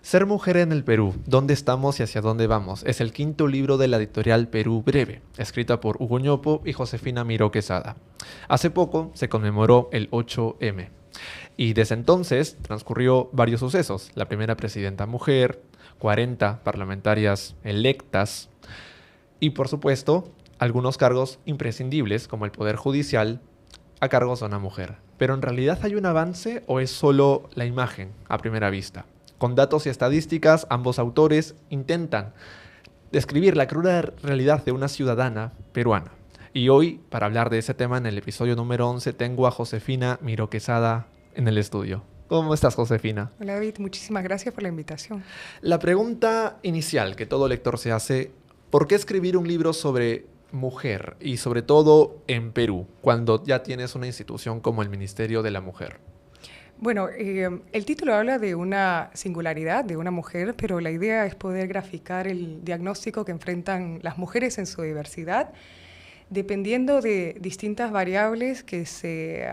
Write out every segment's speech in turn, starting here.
Ser mujer en el Perú, ¿dónde estamos y hacia dónde vamos? Es el quinto libro de la editorial Perú Breve, escrita por Hugo Ñopo y Josefina Miró Quesada. Hace poco se conmemoró el 8M y desde entonces transcurrió varios sucesos. La primera presidenta mujer, 40 parlamentarias electas y, por supuesto, algunos cargos imprescindibles como el Poder Judicial a cargos de una mujer. Pero ¿en realidad hay un avance o es solo la imagen a primera vista? Con datos y estadísticas, ambos autores intentan describir la cruda realidad de una ciudadana peruana. Y hoy, para hablar de ese tema en el episodio número 11, tengo a Josefina Miró Quesada en el estudio. ¿Cómo estás, Josefina? Hola, David. Muchísimas gracias por la invitación. La pregunta inicial que todo lector se hace, ¿por qué escribir un libro sobre mujer y sobre todo en Perú, cuando ya tienes una institución como el Ministerio de la Mujer? Bueno, el título habla de una singularidad, de una mujer, pero la idea es poder graficar el diagnóstico que enfrentan las mujeres en su diversidad, dependiendo de distintas variables que se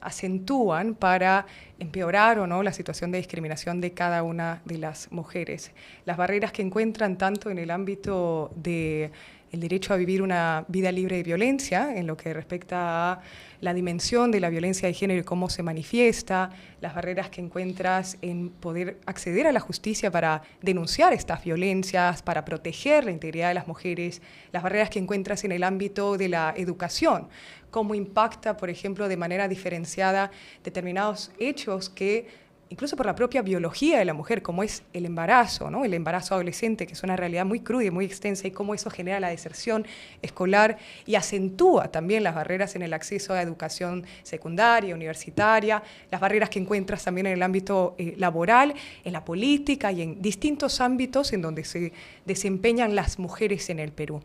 acentúan para empeorar o no la situación de discriminación de cada una de las mujeres. Las barreras que encuentran tanto en el ámbito de el derecho a vivir una vida libre de violencia, en lo que respecta a la dimensión de la violencia de género y cómo se manifiesta, las barreras que encuentras en poder acceder a la justicia para denunciar estas violencias, para proteger la integridad de las mujeres, las barreras que encuentras en el ámbito de la educación, cómo impacta, por ejemplo, de manera diferenciada determinados hechos que incluso por la propia biología de la mujer, como es el embarazo, ¿no? El embarazo adolescente, que es una realidad muy cruda y muy extensa, y cómo eso genera la deserción escolar y acentúa también las barreras en el acceso a educación secundaria, universitaria, las barreras que encuentras también en el ámbito laboral, en la política y en distintos ámbitos en donde se desempeñan las mujeres en el Perú.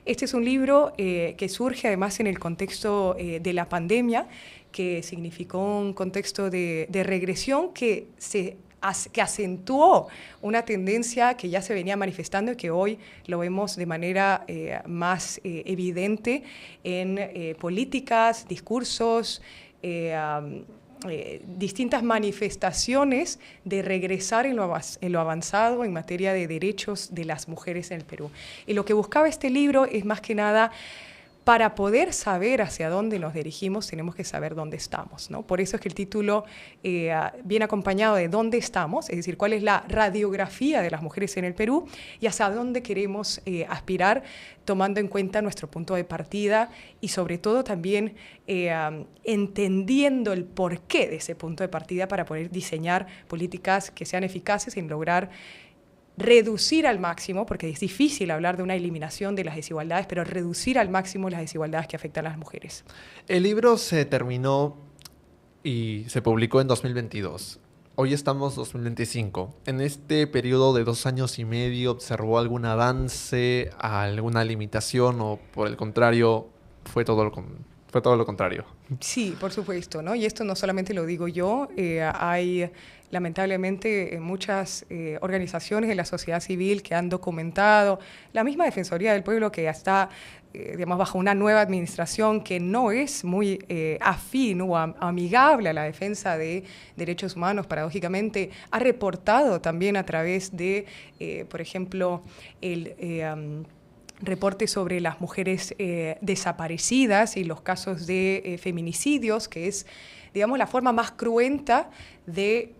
Este es un libro que surge además en el contexto de la pandemia, que significó un contexto de regresión que acentuó una tendencia que ya se venía manifestando y que hoy lo vemos de manera más evidente en políticas, discursos, distintas manifestaciones de regresar en lo avanzado en materia de derechos de las mujeres en el Perú. Y lo que buscaba este libro es más que nada, para poder saber hacia dónde nos dirigimos, tenemos que saber dónde estamos, ¿no? Por eso es que el título viene acompañado de dónde estamos, es decir, cuál es la radiografía de las mujeres en el Perú y hacia dónde queremos aspirar, tomando en cuenta nuestro punto de partida y sobre todo también entendiendo el porqué de ese punto de partida para poder diseñar políticas que sean eficaces en lograr reducir al máximo, porque es difícil hablar de una eliminación de las desigualdades, pero reducir al máximo las desigualdades que afectan a las mujeres. El libro se terminó y se publicó en 2022. Hoy estamos en 2025. En este periodo de 2 años y medio, ¿observó algún avance, alguna limitación o, por el contrario, fue todo lo contrario? Sí, por supuesto, ¿no? Y esto no solamente lo digo yo, hay lamentablemente muchas organizaciones de la sociedad civil que han documentado, la misma Defensoría del Pueblo que está, digamos, bajo una nueva administración que no es muy afín o amigable a la defensa de derechos humanos, paradójicamente, ha reportado también a través de, por ejemplo, el reporte sobre las mujeres desaparecidas y los casos de feminicidios, que es, digamos, la forma más cruenta de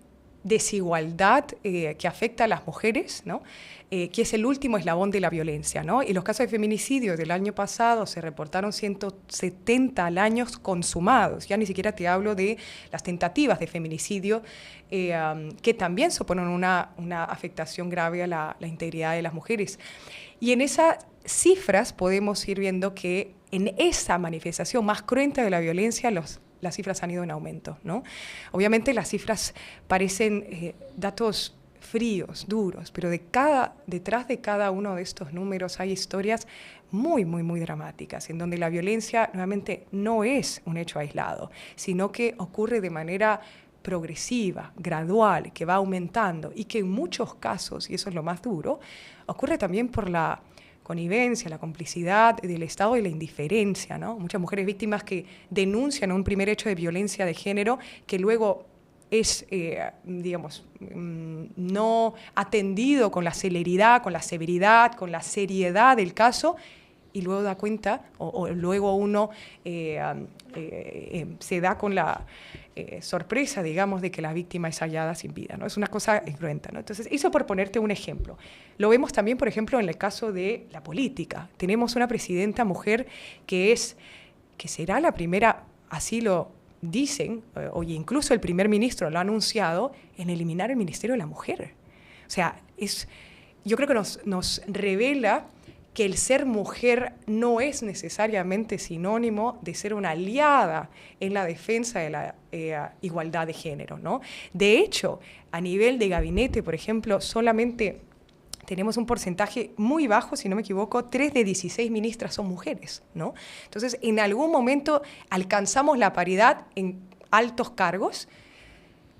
desigualdad que afecta a las mujeres, ¿no? Que es el último eslabón de la violencia, ¿no? Y los casos de feminicidio del año pasado se reportaron 170 al año consumados. Ya ni siquiera te hablo de las tentativas de feminicidio, que también suponen una afectación grave a la integridad de las mujeres. Y en esas cifras podemos ir viendo que en esa manifestación más cruenta de la violencia las cifras han ido en aumento, ¿no? Obviamente las cifras parecen datos fríos, duros, pero detrás de cada uno de estos números hay historias muy, muy, muy dramáticas, en donde la violencia nuevamente no es un hecho aislado, sino que ocurre de manera progresiva, gradual, que va aumentando y que en muchos casos, y eso es lo más duro, ocurre también por la connivencia, la complicidad del Estado y la indiferencia, ¿no? Muchas mujeres víctimas que denuncian un primer hecho de violencia de género que luego es, digamos, no atendido con la celeridad, con la severidad, con la seriedad del caso, y luego da cuenta, o luego uno se da con la sorpresa, digamos, de que la víctima es hallada sin vida, ¿no? Es una cosa cruenta, ¿no? Entonces, eso por ponerte un ejemplo. Lo vemos también, por ejemplo, en el caso de la política. Tenemos una presidenta mujer que será la primera, así lo dicen, o incluso el primer ministro lo ha anunciado, en eliminar el Ministerio de la Mujer. O sea, yo creo que nos revela que el ser mujer no es necesariamente sinónimo de ser una aliada en la defensa de la igualdad de género, ¿no? De hecho, a nivel de gabinete, por ejemplo, solamente tenemos un porcentaje muy bajo, si no me equivoco, 3 de 16 ministras son mujeres, ¿no? Entonces, en algún momento alcanzamos la paridad en altos cargos.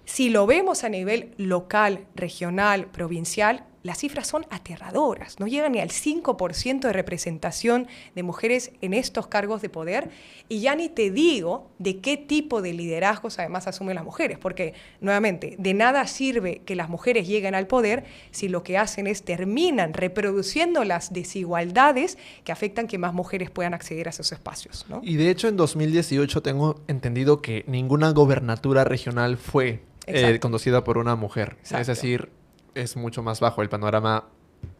Si lo vemos a nivel local, regional, provincial, las cifras son aterradoras. No llegan ni al 5% de representación de mujeres en estos cargos de poder. Y ya ni te digo de qué tipo de liderazgos además asumen las mujeres. Porque, nuevamente, de nada sirve que las mujeres lleguen al poder si lo que hacen es terminan reproduciendo las desigualdades que afectan que más mujeres puedan acceder a esos espacios, ¿no? Y de hecho, en 2018 tengo entendido que ninguna gobernatura regional fue conducida por una mujer. Exacto. Es decir, es mucho más bajo el panorama,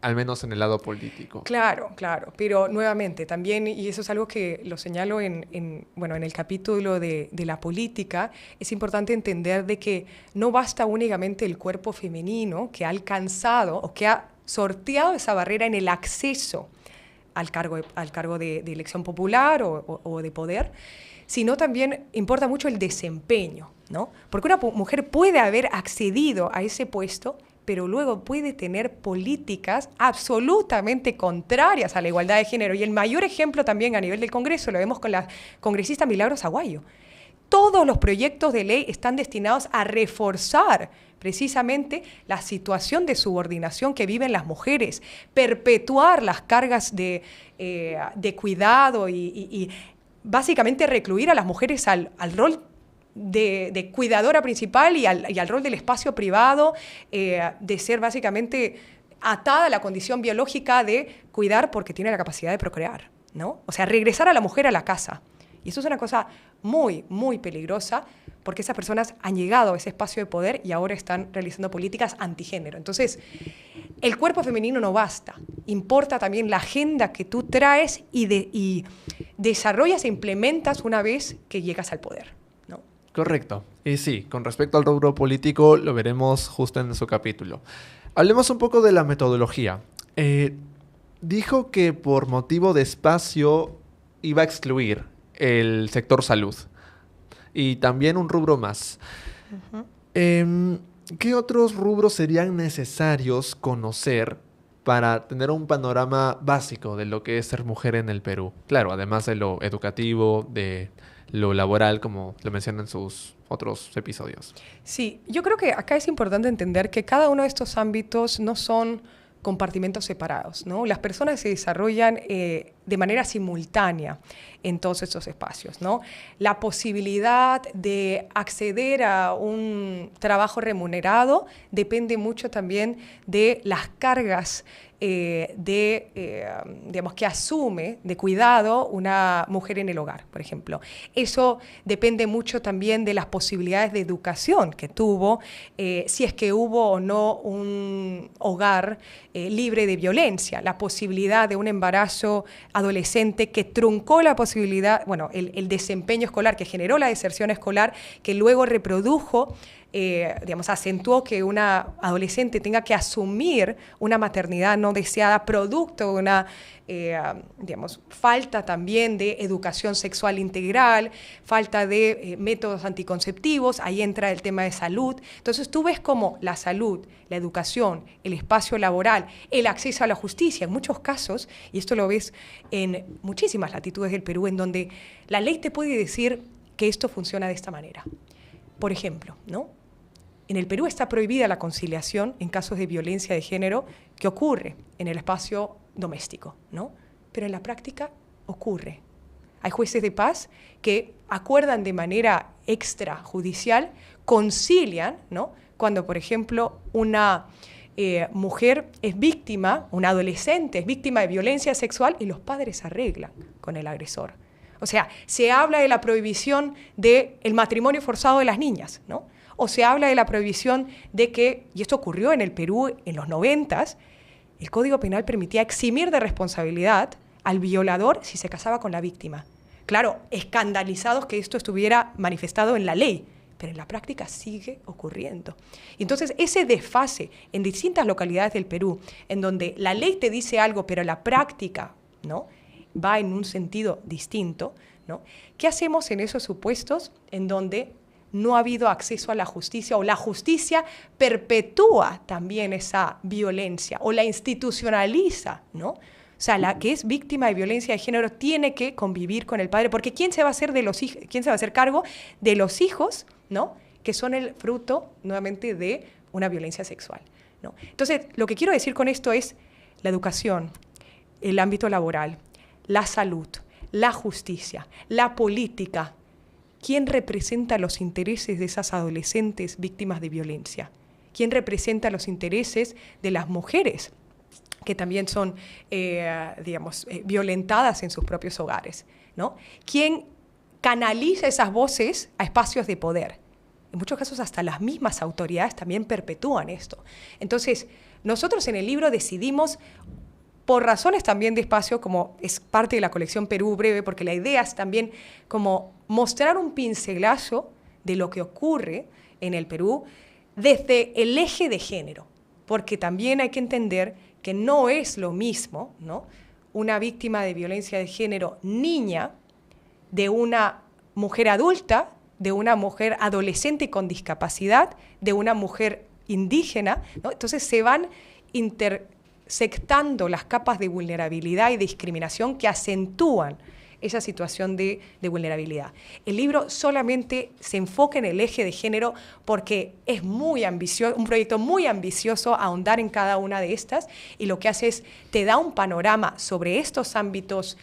al menos en el lado político. Claro, claro, pero nuevamente también, y eso es algo que lo señalo en el capítulo de la política, es importante entender de que no basta únicamente el cuerpo femenino que ha alcanzado o que ha sorteado esa barrera en el acceso al cargo de elección popular o de poder, sino también importa mucho el desempeño, ¿no? Porque una mujer puede haber accedido a ese puesto, pero luego puede tener políticas absolutamente contrarias a la igualdad de género. Y el mayor ejemplo también a nivel del Congreso lo vemos con la congresista Milagros Aguayo. Todos los proyectos de ley están destinados a reforzar precisamente la situación de subordinación que viven las mujeres, perpetuar las cargas de cuidado y básicamente recluir a las mujeres al rol de cuidadora principal y al rol del espacio privado, de ser básicamente atada a la condición biológica de cuidar porque tiene la capacidad de procrear, ¿no? O sea, regresar a la mujer a la casa. Y eso es una cosa muy, muy peligrosa porque esas personas han llegado a ese espacio de poder y ahora están realizando políticas antigénero. Entonces, el cuerpo femenino no basta. Importa también la agenda que tú traes y desarrollas e implementas una vez que llegas al poder. Correcto. Y sí, con respecto al rubro político, lo veremos justo en su capítulo. Hablemos un poco de la metodología. Dijo que por motivo de espacio iba a excluir el sector salud. Y también un rubro más. Uh-huh. ¿Qué otros rubros serían necesarios conocer para tener un panorama básico de lo que es ser mujer en el Perú? Claro, además de lo educativo, de lo laboral, como lo mencionan en sus otros episodios. Sí, yo creo que acá es importante entender que cada uno de estos ámbitos no son compartimentos separados, ¿no? Las personas se desarrollan de manera simultánea en todos estos espacios, ¿no? La posibilidad de acceder a un trabajo remunerado depende mucho también de las cargas digamos, que asume de cuidado una mujer en el hogar, por ejemplo. Eso depende mucho también de las posibilidades de educación que tuvo, si es que hubo o no un hogar libre de violencia, la posibilidad de un embarazo adolescente que truncó la posibilidad, bueno, el desempeño escolar, que generó la deserción escolar, que luego reprodujo, digamos, acentuó que una adolescente tenga que asumir una maternidad no deseada producto de una, digamos, falta también de educación sexual integral, falta de métodos anticonceptivos, ahí entra el tema de salud. Entonces tú ves como la salud, la educación, el espacio laboral, el acceso a la justicia, en muchos casos, y esto lo ves en muchísimas latitudes del Perú, en donde la ley te puede decir que esto funciona de esta manera. Por ejemplo, ¿no? En el Perú está prohibida la conciliación en casos de violencia de género que ocurre en el espacio doméstico, ¿no? Pero en la práctica ocurre. Hay jueces de paz que acuerdan de manera extrajudicial, concilian, ¿no? Cuando, por ejemplo, una mujer es víctima, una adolescente es víctima de violencia sexual y los padres arreglan con el agresor. O sea, se habla de la prohibición del matrimonio forzado de las niñas, ¿no? O se habla de la prohibición de que, y esto ocurrió en el Perú en los 90s, el Código Penal permitía eximir de responsabilidad al violador si se casaba con la víctima. Claro, escandalizados que esto estuviera manifestado en la ley, pero en la práctica sigue ocurriendo. Y entonces ese desfase en distintas localidades del Perú, en donde la ley te dice algo, pero la práctica, ¿no?, va en un sentido distinto, ¿no? ¿Qué hacemos en esos supuestos en donde no ha habido acceso a la justicia o la justicia perpetúa también esa violencia o la institucionaliza, ¿no? O sea, la que es víctima de violencia de género tiene que convivir con el padre, porque ¿quién se va a hacer quién se va a hacer cargo de los hijos, ¿no?, que son el fruto, nuevamente, de una violencia sexual, ¿no? Entonces, lo que quiero decir con esto es la educación, el ámbito laboral, la salud, la justicia, la política. ¿Quién representa los intereses de esas adolescentes víctimas de violencia? ¿Quién representa los intereses de las mujeres que también son, violentadas en sus propios hogares, ¿no? ¿Quién canaliza esas voces a espacios de poder? En muchos casos hasta las mismas autoridades también perpetúan esto. Entonces, nosotros en el libro decidimos, por razones también de espacio, como es parte de la colección Perú Breve, porque la idea es también como mostrar un pincelazo de lo que ocurre en el Perú desde el eje de género, porque también hay que entender que no es lo mismo, ¿no?, una víctima de violencia de género niña, de una mujer adulta, de una mujer adolescente con discapacidad, de una mujer indígena, ¿no? Entonces se van intersectando las capas de vulnerabilidad y discriminación que acentúan esa situación de vulnerabilidad. El libro solamente se enfoca en el eje de género porque es muy ambicioso, un proyecto muy ambicioso ahondar en cada una de estas, y lo que hace es, te da un panorama sobre estos ámbitos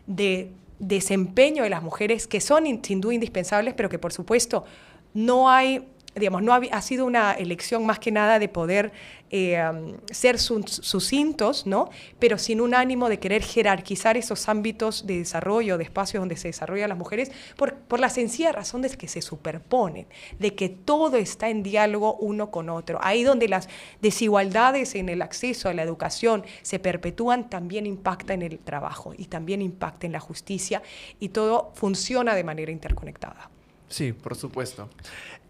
de desempeño de las mujeres que son sin duda indispensables, pero que por supuesto no hay, ha sido una elección más que nada de poder ser sucintos, ¿no?, pero sin un ánimo de querer jerarquizar esos ámbitos de desarrollo, de espacios donde se desarrollan las mujeres, por la sencilla razón de que se superponen, de que todo está en diálogo uno con otro. Ahí donde las desigualdades en el acceso a la educación se perpetúan, también impacta en el trabajo y también impacta en la justicia, y todo funciona de manera interconectada. Sí, por supuesto.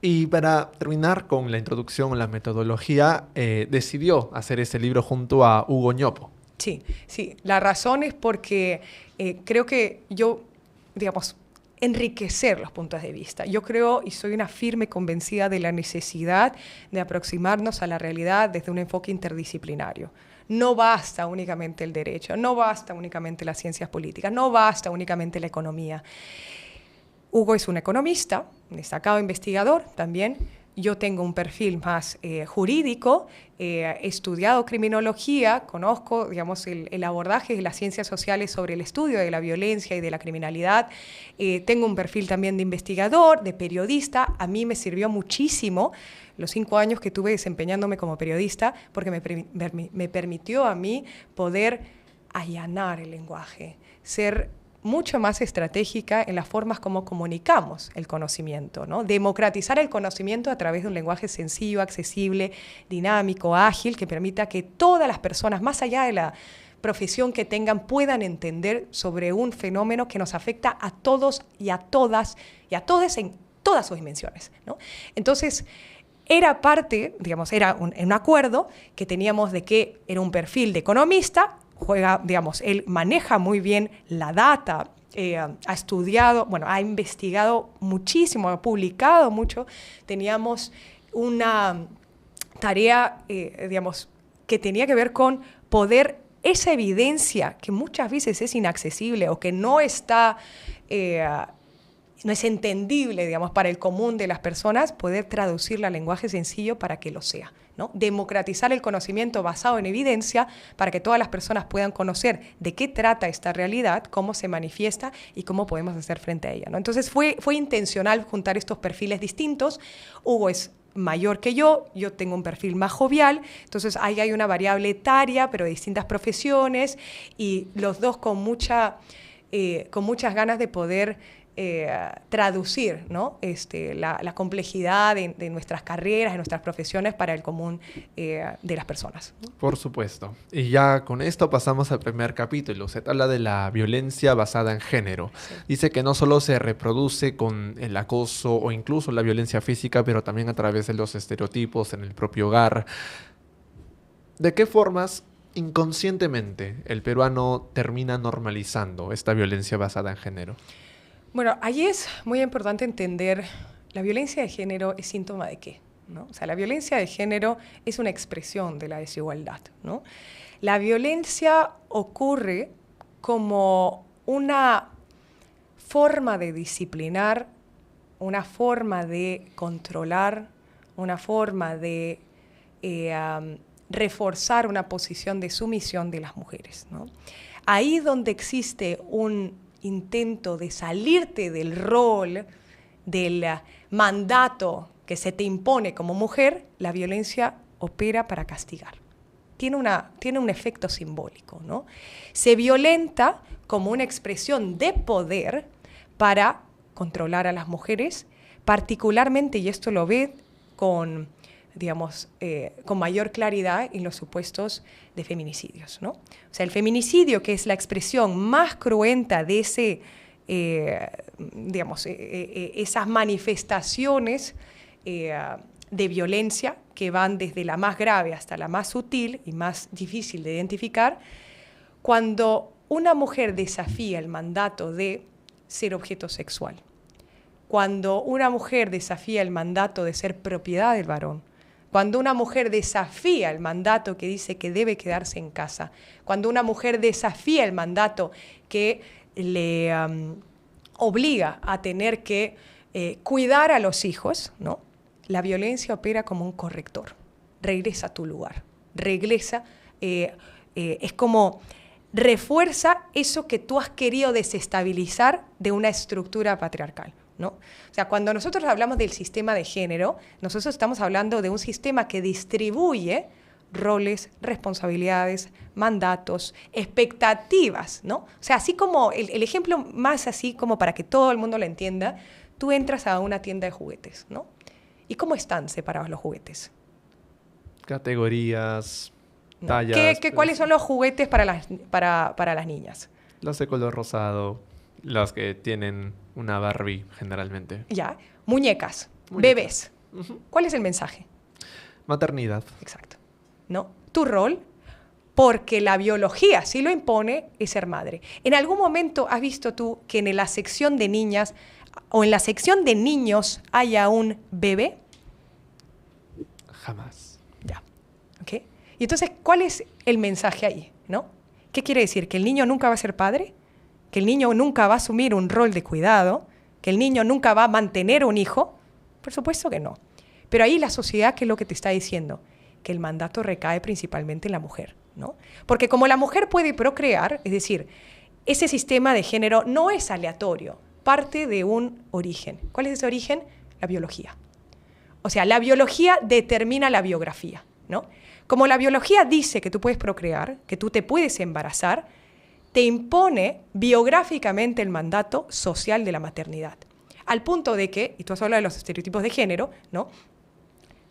Y para terminar con la introducción, la metodología, decidió hacer ese libro junto a Hugo Ñopo. Sí. La razón es porque creo que enriquecer los puntos de vista. Yo creo y soy una firme convencida de la necesidad de aproximarnos a la realidad desde un enfoque interdisciplinario. No basta únicamente el derecho, no basta únicamente las ciencias políticas, no basta únicamente la economía. Hugo es un economista, destacado investigador también. Yo tengo un perfil más jurídico, he estudiado criminología, conozco, el abordaje de las ciencias sociales sobre el estudio de la violencia y de la criminalidad. Tengo un perfil también de investigador, de periodista. A mí me sirvió muchísimo los 5 años que tuve desempeñándome como periodista, porque me permitió a mí poder allanar el lenguaje, ser mucho más estratégica en las formas como comunicamos el conocimiento, ¿no? Democratizar el conocimiento a través de un lenguaje sencillo, accesible, dinámico, ágil, que permita que todas las personas, más allá de la profesión que tengan, puedan entender sobre un fenómeno que nos afecta a todos y a todas en todas sus dimensiones, ¿no? Entonces, era parte, era un acuerdo que teníamos de que era un perfil de economista, él maneja muy bien la data, ha estudiado, ha investigado muchísimo, ha publicado mucho. Teníamos una tarea, que tenía que ver con poder, esa evidencia que muchas veces es inaccesible o que no está, no es entendible, para el común de las personas, poder traducirla a lenguaje sencillo para que lo sea. ¿no? Democratizar el conocimiento basado en evidencia para que todas las personas puedan conocer de qué trata esta realidad, cómo se manifiesta y cómo podemos hacer frente a ella, ¿no? Entonces fue intencional juntar estos perfiles distintos. Hugo es mayor que yo tengo un perfil más jovial, entonces ahí hay una variable etaria, pero de distintas profesiones, y los dos con muchas ganas de poder traducir, ¿no? la complejidad de nuestras carreras, de nuestras profesiones para el común de las personas. Por supuesto. Y ya con esto pasamos al primer capítulo. Se habla de la violencia basada en género. Sí. Dice que no solo se reproduce con el acoso o incluso la violencia física, pero también a través de los estereotipos en el propio hogar. ¿De qué formas inconscientemente el peruano termina normalizando esta violencia basada en género? Bueno, ahí es muy importante entender, la violencia de género es síntoma de qué, ¿no? O sea, la violencia de género es una expresión de la desigualdad, ¿no? La violencia ocurre como una forma de disciplinar, una forma de controlar, una forma de reforzar una posición de sumisión de las mujeres, ¿no? Ahí donde existe un intento de salirte del rol, del mandato que se te impone como mujer, la violencia opera para castigar. Tiene un efecto simbólico, ¿no? Se violenta como una expresión de poder para controlar a las mujeres, particularmente, y esto lo ve con mayor claridad en los supuestos de feminicidios, ¿no? O sea, el feminicidio, que es la expresión más cruenta de esas manifestaciones de violencia que van desde la más grave hasta la más sutil y más difícil de identificar, cuando una mujer desafía el mandato de ser objeto sexual, cuando una mujer desafía el mandato de ser propiedad del varón, cuando una mujer desafía el mandato que dice que debe quedarse en casa, cuando una mujer desafía el mandato que le obliga a tener que cuidar a los hijos, ¿no? La violencia opera como un corrector. Regresa a tu lugar. Regresa, es como refuerza eso que tú has querido desestabilizar de una estructura patriarcal, ¿no? O sea, cuando nosotros hablamos del sistema de género, nosotros estamos hablando de un sistema que distribuye roles, responsabilidades, mandatos, expectativas, ¿no? O sea, así como el ejemplo más así como para que todo el mundo lo entienda, tú entras a una tienda de juguetes, ¿no? ¿Y cómo están separados los juguetes? Categorías, tallas. ¿Cuáles son los juguetes para las niñas? Los de color rosado, los que tienen una Barbie generalmente. Ya, muñecas. Bebés. ¿Cuál es el mensaje? Maternidad. Exacto. ¿No? Tu rol, porque la biología sí lo impone, es ser madre. ¿En algún momento has visto tú que en la sección de niñas o en la sección de niños haya un bebé? Jamás. Ya. ¿Ok? Y entonces, ¿cuál es el mensaje ahí? ¿No? ¿Qué quiere decir? ¿Que el niño nunca va a ser padre? ¿Que el niño nunca va a asumir un rol de cuidado? ¿Que el niño nunca va a mantener un hijo? Por supuesto que no. Pero ahí la sociedad, ¿qué es lo que te está diciendo? Que el mandato recae principalmente en la mujer, ¿no? Porque como la mujer puede procrear, es decir, ese sistema de género no es aleatorio, parte de un origen. ¿Cuál es ese origen? La biología. O sea, la biología determina la biografía, ¿no? Como la biología dice que tú puedes procrear, que tú te puedes embarazar, te impone biográficamente el mandato social de la maternidad. Al punto de que, y tú has hablado de los estereotipos de género, ¿no?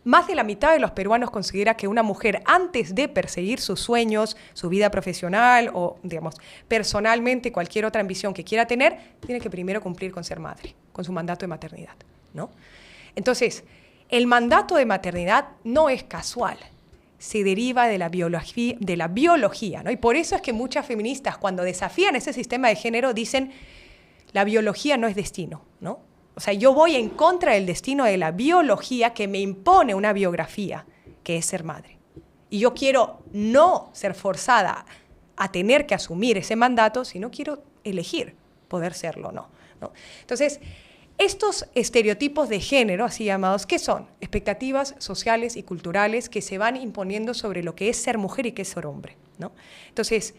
Más de la mitad de los peruanos considera que una mujer, antes de perseguir sus sueños, su vida profesional o, digamos, personalmente cualquier otra ambición que quiera tener, tiene que primero cumplir con ser madre, con su mandato de maternidad, ¿no? Entonces, el mandato de maternidad no es casual, se deriva de la biología, ¿no? Y por eso es que muchas feministas, cuando desafían ese sistema de género, dicen, la biología no es destino, ¿no? O sea, yo voy en contra del destino de la biología que me impone una biografía, que es ser madre. Y yo quiero no ser forzada a tener que asumir ese mandato, sino quiero elegir poder serlo o no, ¿no? Entonces, estos estereotipos de género, así llamados, ¿qué son? Expectativas sociales y culturales que se van imponiendo sobre lo que es ser mujer y qué es ser hombre, ¿no? Entonces,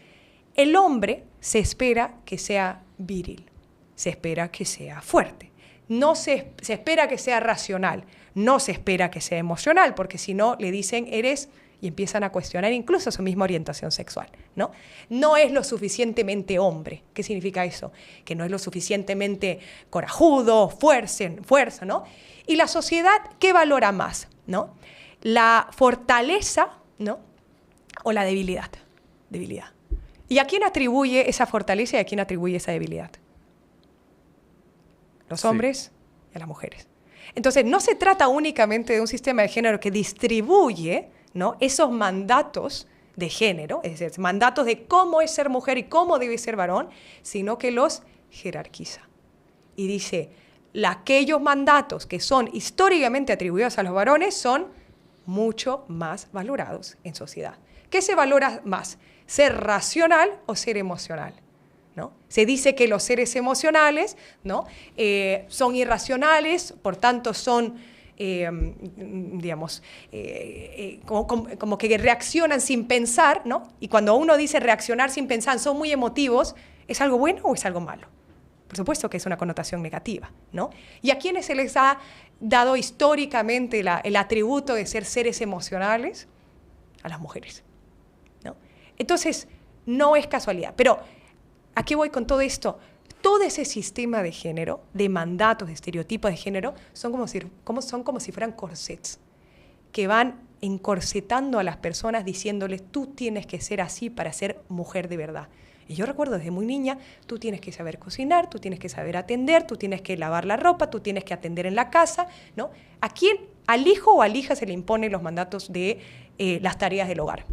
el hombre se espera que sea viril, se espera que sea fuerte, no se espera que sea racional, no se espera que sea emocional, porque si no le dicen eres, y empiezan a cuestionar incluso su misma orientación sexual, ¿no? No es lo suficientemente hombre. ¿Qué significa eso? Que no es lo suficientemente corajudo, fuerza, ¿no? Y la sociedad, ¿qué valora más? ¿No? La fortaleza, ¿no? O la debilidad. Debilidad. ¿Y a quién atribuye esa fortaleza y a quién atribuye esa debilidad? Los hombres y a las mujeres. Entonces, no se trata únicamente de un sistema de género que distribuye, ¿no?, esos mandatos de género, es decir, mandatos de cómo es ser mujer y cómo debe ser varón, sino que los jerarquiza. Y dice, aquellos mandatos que son históricamente atribuidos a los varones son mucho más valorados en sociedad. ¿Qué se valora más? ¿Ser racional o ser emocional? ¿No? Se dice que los seres emocionales, ¿no?, son irracionales, por tanto son, como que reaccionan sin pensar, ¿no? Y cuando uno dice reaccionar sin pensar, son muy emotivos, ¿es algo bueno o es algo malo? Por supuesto que es una connotación negativa, ¿no? ¿Y a quiénes se les ha dado históricamente el atributo de ser seres emocionales? A las mujeres, ¿no? Entonces, no es casualidad. Pero, ¿a qué voy con todo esto? Todo ese sistema de género, de mandatos, de estereotipos de género, son como si fueran corsets que van encorsetando a las personas diciéndoles, tú tienes que ser así para ser mujer de verdad. Y yo recuerdo desde muy niña, tú tienes que saber cocinar, tú tienes que saber atender, tú tienes que lavar la ropa, tú tienes que atender en la casa, ¿no? ¿A quién? Al hijo o a la hija se le imponen los mandatos de las tareas del hogar.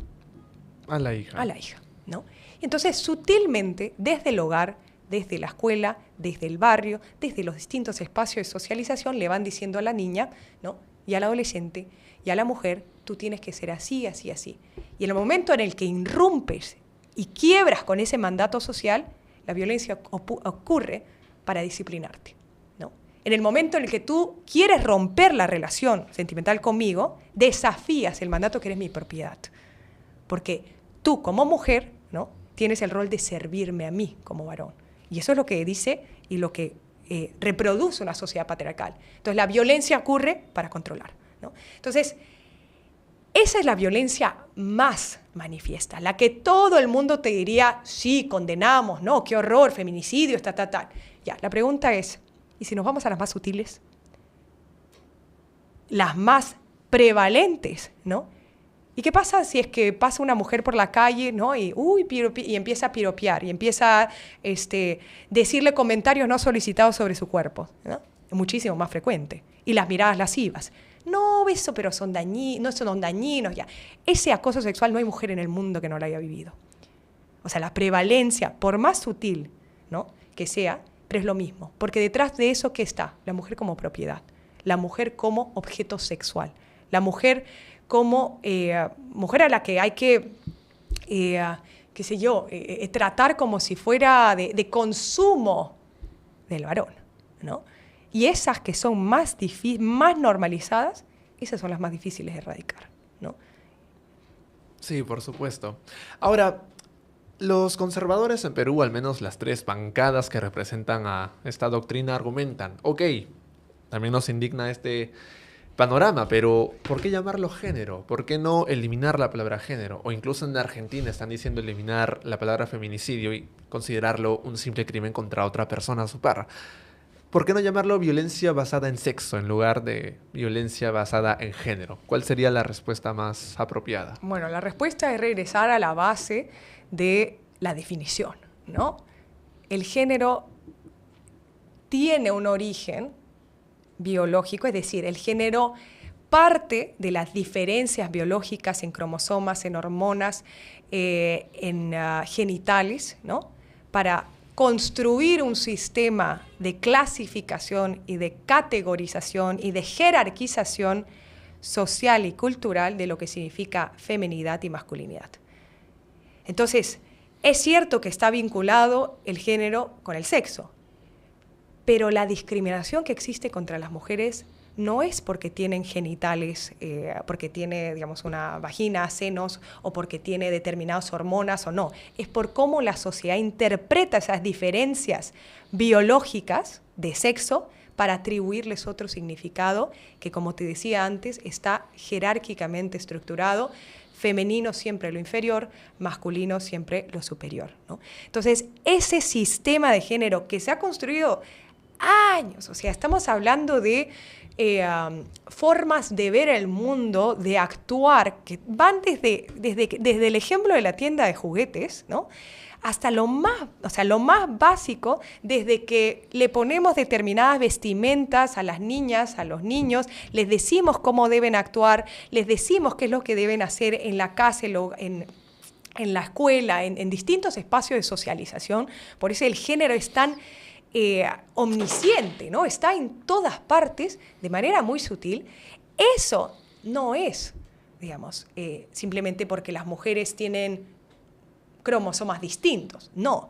A la hija. A la hija, ¿no? Entonces, sutilmente, desde el hogar, desde la escuela, desde el barrio, desde los distintos espacios de socialización, le van diciendo a la niña, ¿no?, y al adolescente y a la mujer, tú tienes que ser así, así, así. Y en el momento en el que irrumpes y quiebras con ese mandato social, la violencia ocurre para disciplinarte, ¿no? En el momento en el que tú quieres romper la relación sentimental conmigo, desafías el mandato que eres mi propiedad. Porque tú, como mujer, ¿no?, tienes el rol de servirme a mí como varón. Y eso es lo que dice y lo que reproduce una sociedad patriarcal. Entonces, la violencia ocurre para controlar, ¿no? Entonces, esa es la violencia más manifiesta, la que todo el mundo te diría, sí, condenamos, no, qué horror, feminicidio, tal. Ya, la pregunta es, ¿y si nos vamos a las más sutiles? Las más prevalentes, ¿no? ¿Y qué pasa si es que pasa una mujer por la calle, ¿no?, y empieza a piropear, y empieza a decirle comentarios no solicitados sobre su cuerpo, ¿no? Es muchísimo más frecuente. Y las miradas lascivas. No, eso, pero son dañinos, ya. Ese acoso sexual no hay mujer en el mundo que no lo haya vivido. O sea, la prevalencia, por más sutil, ¿no?, que sea, pero es lo mismo. Porque detrás de eso, ¿qué está? La mujer como propiedad. La mujer como objeto sexual. La mujer como mujer a la que hay que, qué sé yo, tratar como si fuera de consumo del varón, ¿no? Y esas que son más normalizadas, esas son las más difíciles de erradicar, ¿no? Sí, por supuesto. Ahora, los conservadores en Perú, al menos las tres bancadas que representan a esta doctrina, argumentan, ok, también nos indigna este panorama, pero ¿por qué llamarlo género? ¿Por qué no eliminar la palabra género? O incluso en Argentina están diciendo eliminar la palabra feminicidio y considerarlo un simple crimen contra otra persona a su par. ¿Por qué no llamarlo violencia basada en sexo en lugar de violencia basada en género? ¿Cuál sería la respuesta más apropiada? Bueno, la respuesta es regresar a la base de la definición, ¿no? El género tiene un origen biológico, es decir, el género parte de las diferencias biológicas en cromosomas, en hormonas, en genitales, ¿no?, para construir un sistema de clasificación y de categorización y de jerarquización social y cultural de lo que significa feminidad y masculinidad. Entonces, es cierto que está vinculado el género con el sexo, pero la discriminación que existe contra las mujeres no es porque tienen genitales, porque tiene, digamos, una vagina, senos, o porque tiene determinadas hormonas o no. Es por cómo la sociedad interpreta esas diferencias biológicas de sexo para atribuirles otro significado que, como te decía antes, está jerárquicamente estructurado. Femenino siempre lo inferior, masculino siempre lo superior, ¿no? Entonces, ese sistema de género que se ha construido años, o sea, estamos hablando de formas de ver el mundo, de actuar, que van desde el ejemplo de la tienda de juguetes, ¿no?, hasta lo más básico, desde que le ponemos determinadas vestimentas a las niñas, a los niños, les decimos cómo deben actuar, les decimos qué es lo que deben hacer en la casa, en la escuela, en distintos espacios de socialización. Por eso el género es tan omnisciente, ¿no? Está en todas partes de manera muy sutil. Eso no es, digamos, simplemente porque las mujeres tienen cromosomas distintos. No.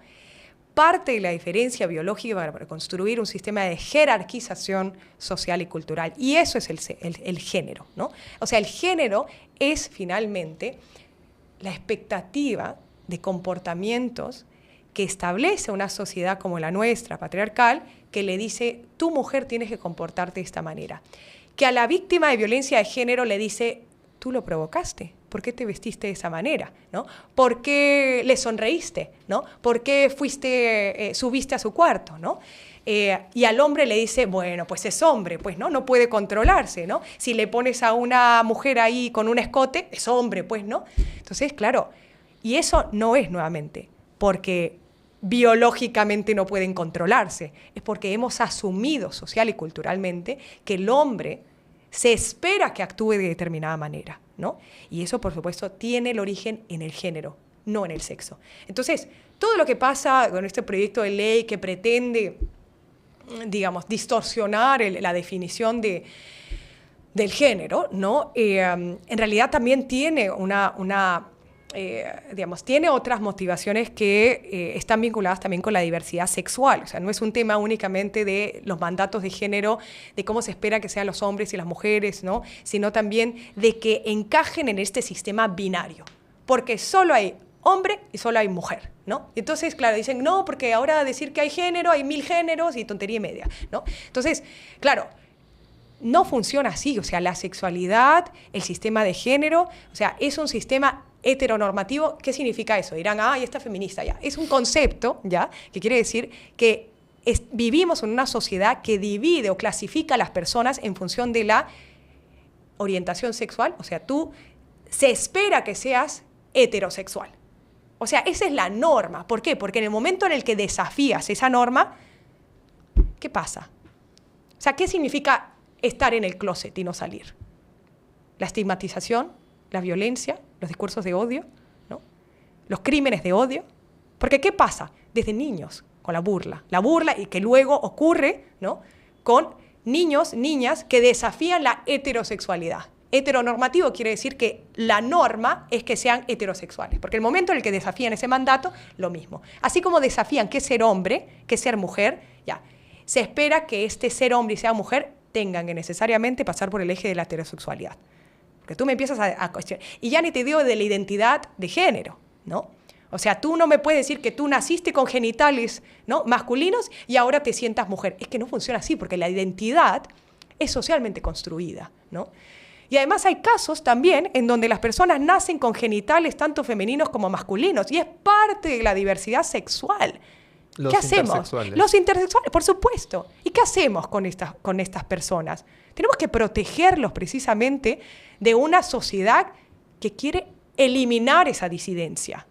Parte de la diferencia biológica para construir un sistema de jerarquización social y cultural. Y eso es el género, ¿no? O sea, el género es finalmente la expectativa de comportamientos que establece una sociedad como la nuestra, patriarcal, que le dice, tu mujer tienes que comportarte de esta manera. Que a la víctima de violencia de género le dice, tú lo provocaste. ¿Por qué te vestiste de esa manera? ¿No? ¿Por qué le sonreíste? ¿No? ¿Por qué subiste a su cuarto? ¿No? Y al hombre le dice, bueno, pues es hombre, pues no puede controlarse, ¿no? Si le pones a una mujer ahí con un escote, es hombre, pues, ¿no? Entonces, claro, y eso no es nuevamente porque biológicamente no pueden controlarse, es porque hemos asumido social y culturalmente que el hombre se espera que actúe de determinada manera, ¿no? Y eso, por supuesto, tiene el origen en el género, no en el sexo. Entonces, todo lo que pasa con este proyecto de ley que pretende, digamos, distorsionar la definición del género, ¿no? En realidad también tiene tiene otras motivaciones que están vinculadas también con la diversidad sexual. O sea, no es un tema únicamente de los mandatos de género, de cómo se espera que sean los hombres y las mujeres, ¿no?, sino también de que encajen en este sistema binario, porque solo hay hombre y solo hay mujer, ¿no? Entonces, claro, dicen, no, porque ahora decir que hay género, hay 1000 géneros y tontería y media, ¿no? Entonces, claro, no funciona así. O sea, la sexualidad, el sistema de género, o sea, es un sistema heteronormativo. ¿Qué significa eso? Dirán, ya está feminista, ya. Es un concepto, ya, que quiere decir que vivimos en una sociedad que divide o clasifica a las personas en función de la orientación sexual. O sea, se espera que seas heterosexual. O sea, esa es la norma. ¿Por qué? Porque en el momento en el que desafías esa norma, ¿qué pasa? O sea, ¿qué significa estar en el closet y no salir? La estigmatización, la violencia, los discursos de odio, ¿no?, los crímenes de odio. Porque ¿qué pasa? Desde niños, con la burla y que luego ocurre, ¿no?, con niños, niñas que desafían la heterosexualidad. Heteronormativo quiere decir que la norma es que sean heterosexuales, porque el momento en el que desafían ese mandato, lo mismo. Así como desafían qué es ser hombre, qué es ser mujer, ya, se espera que este ser hombre y sea mujer tengan que necesariamente pasar por el eje de la heterosexualidad. Porque tú me empiezas a cuestionar. Y ya ni te digo de la identidad de género, ¿no? O sea, tú no me puedes decir que tú naciste con genitales, ¿no?, masculinos y ahora te sientas mujer. Es que no funciona así, porque la identidad es socialmente construida, ¿no? Y además hay casos también en donde las personas nacen con genitales tanto femeninos como masculinos y es parte de la diversidad sexual. ¿Qué hacemos? Los intersexuales, por supuesto. ¿Y qué hacemos con estas personas? Tenemos que protegerlos precisamente de una sociedad que quiere eliminar esa disidencia.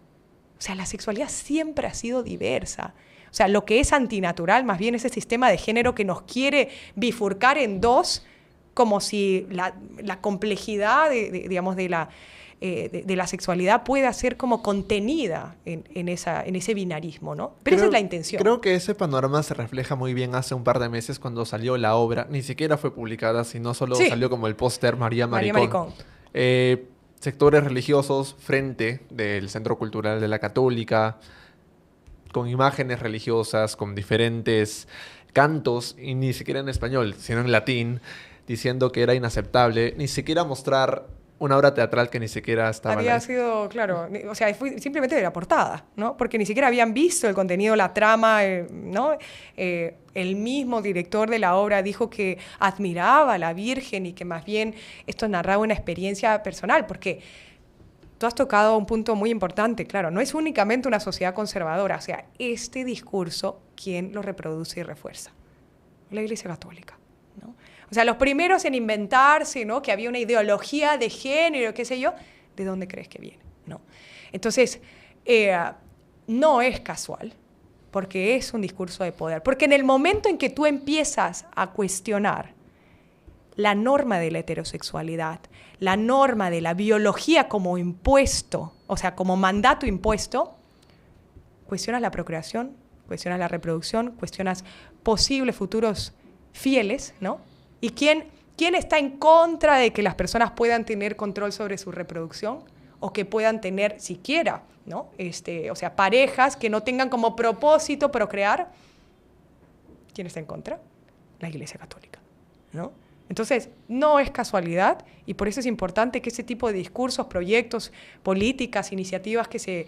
O sea, la sexualidad siempre ha sido diversa. O sea, lo que es antinatural más bien es ese sistema de género que nos quiere bifurcar en dos, como si la complejidad de la sexualidad pueda ser como contenida en ese binarismo, ¿no? Pero esa es la intención. Creo que ese panorama se refleja muy bien hace un par de meses cuando salió la obra. Ni siquiera fue publicada, sino solo salió como el póster María Maricón. Sectores religiosos frente del Centro Cultural de la Católica, con imágenes religiosas, con diferentes cantos, y ni siquiera en español, sino en latín, diciendo que era inaceptable, ni siquiera mostrar una obra teatral que ni siquiera estaba... Había sido, claro, o sea, fue simplemente de la portada, ¿no? Porque ni siquiera habían visto el contenido, la trama, ¿no? El mismo director de la obra dijo que admiraba a la Virgen y que más bien esto narraba una experiencia personal, porque tú has tocado un punto muy importante, claro, no es únicamente una sociedad conservadora, o sea, este discurso, ¿quién lo reproduce y refuerza? La Iglesia Católica, ¿no? O sea, los primeros en inventarse, ¿no? Que había una ideología de género, qué sé yo, ¿de dónde crees que viene? ¿No? Entonces, no es casual, porque es un discurso de poder. Porque en el momento en que tú empiezas a cuestionar la norma de la heterosexualidad, la norma de la biología como impuesto, o sea, como mandato impuesto, cuestionas la procreación, cuestionas la reproducción, cuestionas posibles futuros fieles, ¿no? ¿Y quién está en contra de que las personas puedan tener control sobre su reproducción? O que puedan tener siquiera, ¿no? O sea, parejas que no tengan como propósito procrear. ¿Quién está en contra? La Iglesia Católica, ¿no? Entonces, no es casualidad y por eso es importante que ese tipo de discursos, proyectos, políticas, iniciativas que se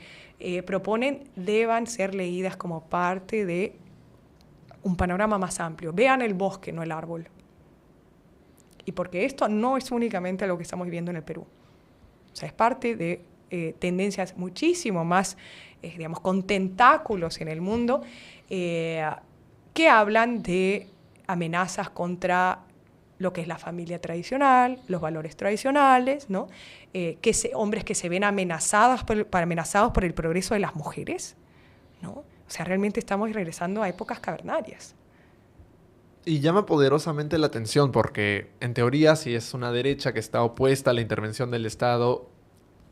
proponen deban ser leídas como parte de un panorama más amplio. Vean el bosque, no el árbol. Y porque esto no es únicamente lo que estamos viviendo en el Perú. O sea, es parte de tendencias muchísimo más, digamos, con tentáculos en el mundo, que hablan de amenazas contra lo que es la familia tradicional, los valores tradicionales, ¿no? Hombres que se ven amenazados por el progreso de las mujeres, ¿no? O sea, realmente estamos regresando a épocas cavernarias. Y llama poderosamente la atención porque, en teoría, si es una derecha que está opuesta a la intervención del Estado,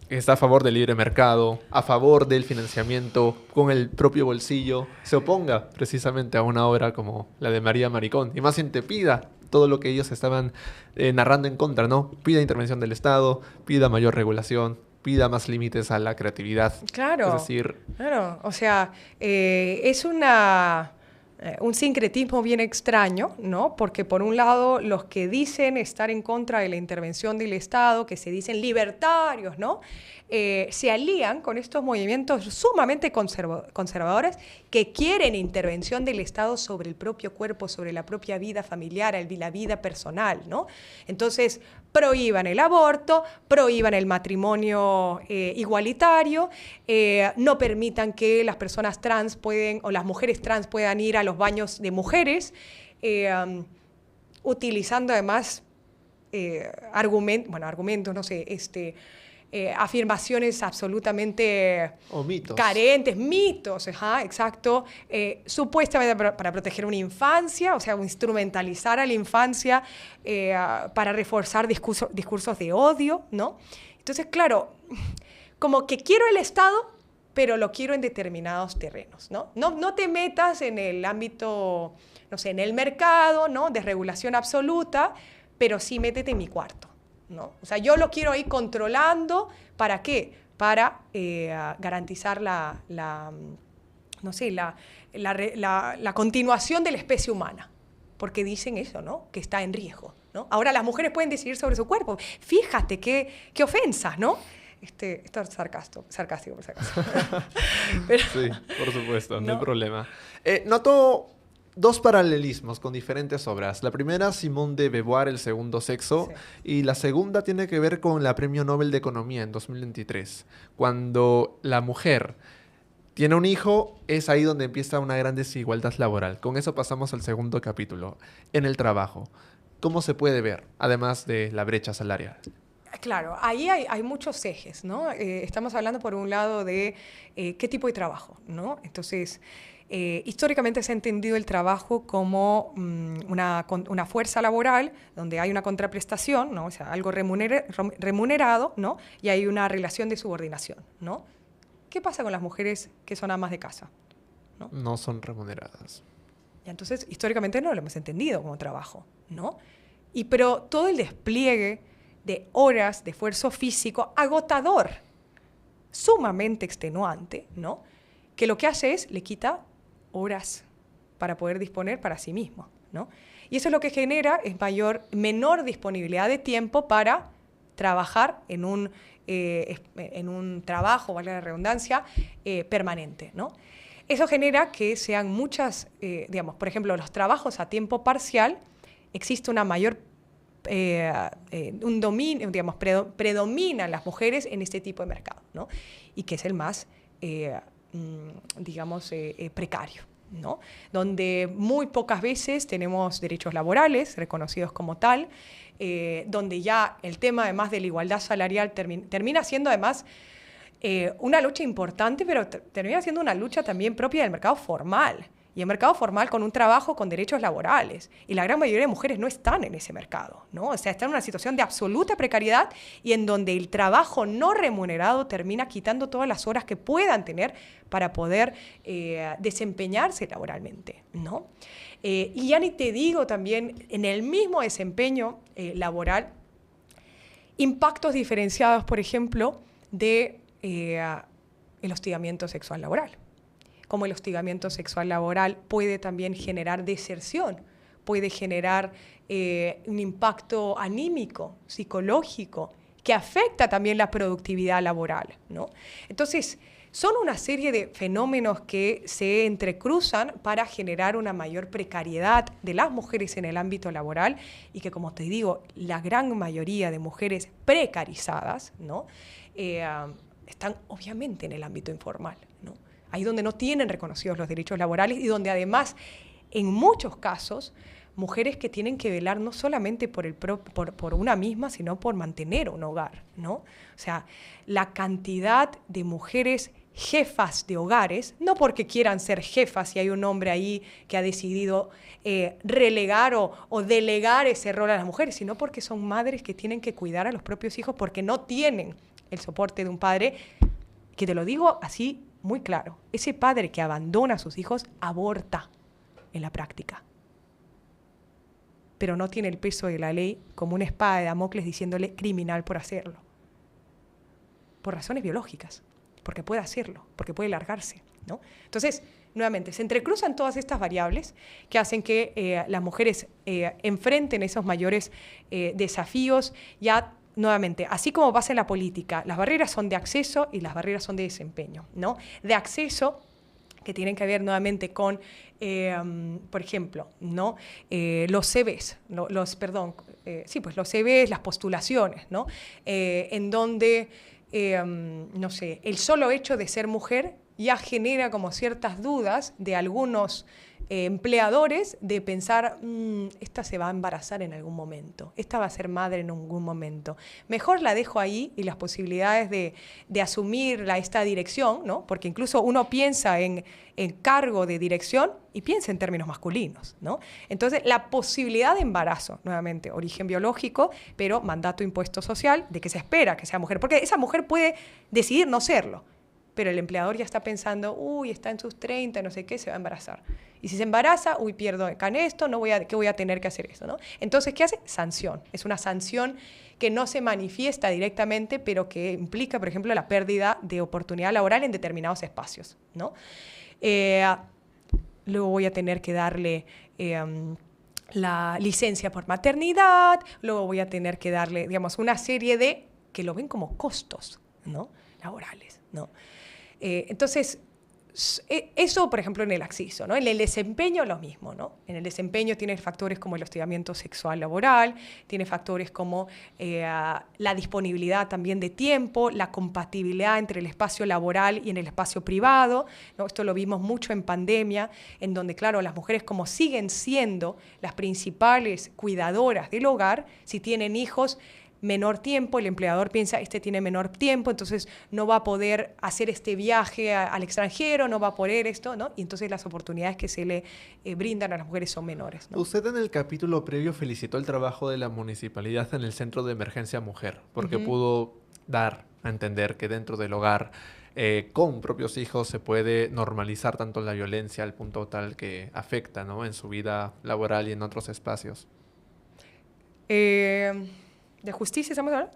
está a favor del libre mercado, a favor del financiamiento con el propio bolsillo, se oponga precisamente a una obra como la de María Maricón. Y más bien te pida todo lo que ellos estaban narrando en contra, ¿no? Pida intervención del Estado, pida mayor regulación, pida más límites a la creatividad. Claro, es decir, claro. O sea, es un sincretismo bien extraño, ¿no? Porque por un lado los que dicen estar en contra de la intervención del Estado, que se dicen libertarios, ¿no? Se alían con estos movimientos sumamente conservadores que quieren intervención del Estado sobre el propio cuerpo, sobre la propia vida familiar, la vida personal, ¿no? Entonces, prohíban el aborto, prohíban el matrimonio igualitario, no permitan que las personas trans o las mujeres trans puedan ir a los baños de mujeres, utilizando además argumentos, no sé, afirmaciones absolutamente o mitos. Carentes, mitos, exacto, supuestamente para proteger una infancia, o sea, instrumentalizar a la infancia para reforzar discursos de odio, ¿no? Entonces, claro, como que quiero el Estado, pero lo quiero en determinados terrenos, ¿no? No te metas en el ámbito, no sé, en el mercado, ¿no? De regulación absoluta, pero sí métete en mi cuarto, ¿no? O sea, yo lo quiero ir controlando, ¿para qué? Para garantizar la continuación de la especie humana, porque dicen eso, ¿no? Que está en riesgo, ¿no? Ahora las mujeres pueden decidir sobre su cuerpo. Fíjate qué ofensas, ¿no? Esto es sarcástico por si acaso. Pero, sí, por supuesto, no hay problema. Noto dos paralelismos con diferentes obras. La primera, Simone de Beauvoir, El segundo sexo, sí. Y la segunda tiene que ver con la Premio Nobel de Economía en 2023. Cuando la mujer tiene un hijo, es ahí donde empieza una gran desigualdad laboral. Con eso pasamos al segundo capítulo, en el trabajo. ¿Cómo se puede ver, además de la brecha salarial? Claro, ahí hay muchos ejes, ¿no? Estamos hablando por un lado de qué tipo de trabajo, ¿no? Entonces, históricamente se ha entendido el trabajo como una fuerza laboral donde hay una contraprestación, ¿no? O sea, algo remunerado, ¿no? Y hay una relación de subordinación, ¿no? ¿Qué pasa con las mujeres que son amas de casa? No son remuneradas. Y entonces, históricamente no lo hemos entendido como trabajo, ¿no? Pero todo el despliegue de horas de esfuerzo físico agotador, sumamente extenuante, ¿no? Que lo que hace es, le quita horas para poder disponer para sí mismo, ¿no? Y eso lo que genera es menor disponibilidad de tiempo para trabajar en un trabajo, valga la redundancia, permanente, ¿no? Eso genera que sean muchas, digamos, por ejemplo, los trabajos a tiempo parcial, existe una mayor, un dominio, digamos, predominan las mujeres en este tipo de mercado, ¿no? Y que es el más, digamos, precario, ¿no? Donde muy pocas veces tenemos derechos laborales reconocidos como tal, donde ya el tema además de la igualdad salarial termina siendo además una lucha importante, pero termina siendo una lucha también propia del mercado formal. Y el mercado formal con un trabajo con derechos laborales. Y la gran mayoría de mujeres no están en ese mercado, ¿no? O sea, están en una situación de absoluta precariedad y en donde el trabajo no remunerado termina quitando todas las horas que puedan tener para poder desempeñarse laboralmente, ¿no? Y ya ni te digo también, en el mismo desempeño laboral, impactos diferenciados, por ejemplo, de el hostigamiento sexual laboral. Como el hostigamiento sexual laboral puede también generar deserción, puede generar un impacto anímico, psicológico, que afecta también la productividad laboral, ¿no? Entonces, son una serie de fenómenos que se entrecruzan para generar una mayor precariedad de las mujeres en el ámbito laboral y que, como te digo, la gran mayoría de mujeres precarizadas, ¿no? Están obviamente en el ámbito informal, ¿no? Ahí donde no tienen reconocidos los derechos laborales y donde además, en muchos casos, mujeres que tienen que velar no solamente por una misma, sino por mantener un hogar, ¿no? O sea, la cantidad de mujeres jefas de hogares, no porque quieran ser jefas y hay un hombre ahí que ha decidido relegar o delegar ese rol a las mujeres, sino porque son madres que tienen que cuidar a los propios hijos porque no tienen el soporte de un padre, que te lo digo así muy claro, ese padre que abandona a sus hijos aborta en la práctica, pero no tiene el peso de la ley como una espada de Damocles diciéndole criminal por hacerlo, por razones biológicas, porque puede hacerlo, porque puede largarse, ¿no? Entonces, nuevamente, se entrecruzan todas estas variables que hacen que las mujeres enfrenten esos mayores desafíos. Ya nuevamente, así como pasa en la política, las barreras son de acceso y las barreras son de desempeño, ¿no? De acceso, que tienen que ver nuevamente con, por ejemplo, ¿no? Los CVs, los CVs, las postulaciones, ¿no? En donde, no sé, el solo hecho de ser mujer ya genera como ciertas dudas de algunos empleadores de pensar, esta se va a embarazar en algún momento, esta va a ser madre en algún momento. Mejor la dejo ahí y las posibilidades de asumir esta dirección, ¿no? Porque incluso uno piensa en cargo de dirección y piensa en términos masculinos, ¿no? Entonces, la posibilidad de embarazo, nuevamente, origen biológico, pero mandato impuesto social de que se espera que sea mujer, porque esa mujer puede decidir no serlo, pero el empleador ya está pensando, está en sus 30, no sé qué, se va a embarazar. Y si se embaraza, pierdo acá en esto, ¿qué voy a tener que hacer eso, ¿no? Entonces, ¿qué hace? Sanción. Es una sanción que no se manifiesta directamente, pero que implica, por ejemplo, la pérdida de oportunidad laboral en determinados espacios, ¿no? Luego voy a tener que darle la licencia por maternidad, luego voy a tener que darle, digamos, una serie de, que lo ven como costos, ¿no? Laborales, ¿no? Entonces, eso, por ejemplo, en el acceso, ¿no? En el desempeño lo mismo, ¿no? En el desempeño tiene factores como el hostigamiento sexual laboral, tiene factores como la disponibilidad también de tiempo, la compatibilidad entre el espacio laboral y en el espacio privado, ¿no? Esto lo vimos mucho en pandemia, en donde, claro, las mujeres como siguen siendo las principales cuidadoras del hogar, si tienen hijos, menor tiempo, el empleador piensa, tiene menor tiempo, entonces no va a poder hacer este viaje al extranjero, no va a poder esto, ¿no? Y entonces las oportunidades que se le brindan a las mujeres son menores, ¿no? Usted en el capítulo previo felicitó el trabajo de la municipalidad en el Centro de Emergencia Mujer, porque pudo dar a entender que dentro del hogar, con propios hijos, se puede normalizar tanto la violencia al punto tal que afecta, ¿no? En su vida laboral y en otros espacios. ¿De justicia estamos hablando?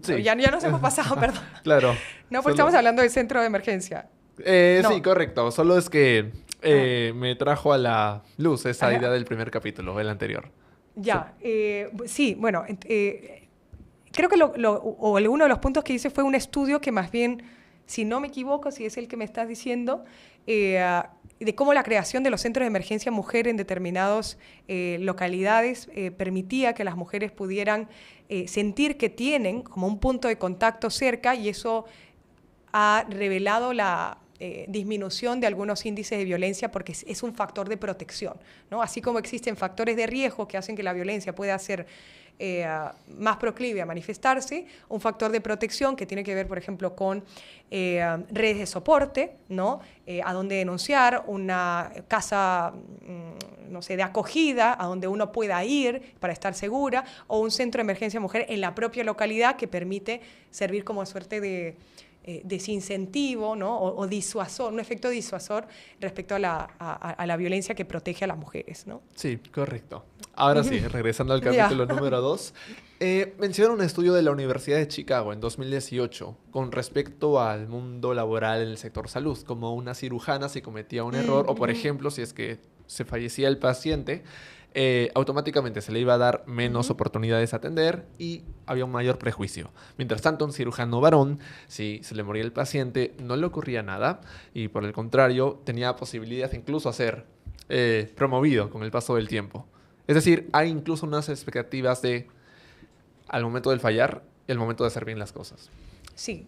Sí. Ya nos hemos pasado, perdón. Claro. No, pues estamos hablando del centro de emergencia. No. Sí, correcto. Solo es que Me trajo a la luz esa idea del primer capítulo, el anterior. Ya, sí, bueno, creo que uno de los puntos que hice fue un estudio que más bien, si no me equivoco, si es el que me estás diciendo, de cómo la creación de los centros de emergencia mujer en determinadas localidades permitía que las mujeres pudieran sentir que tienen como un punto de contacto cerca, y eso ha revelado la disminución de algunos índices de violencia, porque es un factor de protección, ¿no? Así como existen factores de riesgo que hacen que la violencia pueda ser más proclive a manifestarse, un factor de protección que tiene que ver, por ejemplo, con redes de soporte, ¿no? A dónde denunciar, una casa, no sé, de acogida, a donde uno pueda ir para estar segura, o un centro de emergencia mujer en la propia localidad que permite servir como suerte de desincentivo, ¿no? o disuasor, un efecto disuasor respecto a la violencia que protege a las mujeres, ¿no? Sí, correcto. Ahora sí, regresando al capítulo número 2, menciona un estudio de la Universidad de Chicago en 2018 con respecto al mundo laboral en el sector salud, como una cirujana si cometía un error, o por ejemplo, si es que se fallecía el paciente, automáticamente se le iba a dar menos oportunidades a atender y había un mayor prejuicio. Mientras tanto, un cirujano varón, si se le moría el paciente, no le ocurría nada y por el contrario, tenía posibilidad incluso a ser promovido con el paso del tiempo. Es decir, hay incluso unas expectativas de al momento del fallar y al momento de hacer bien las cosas. Sí.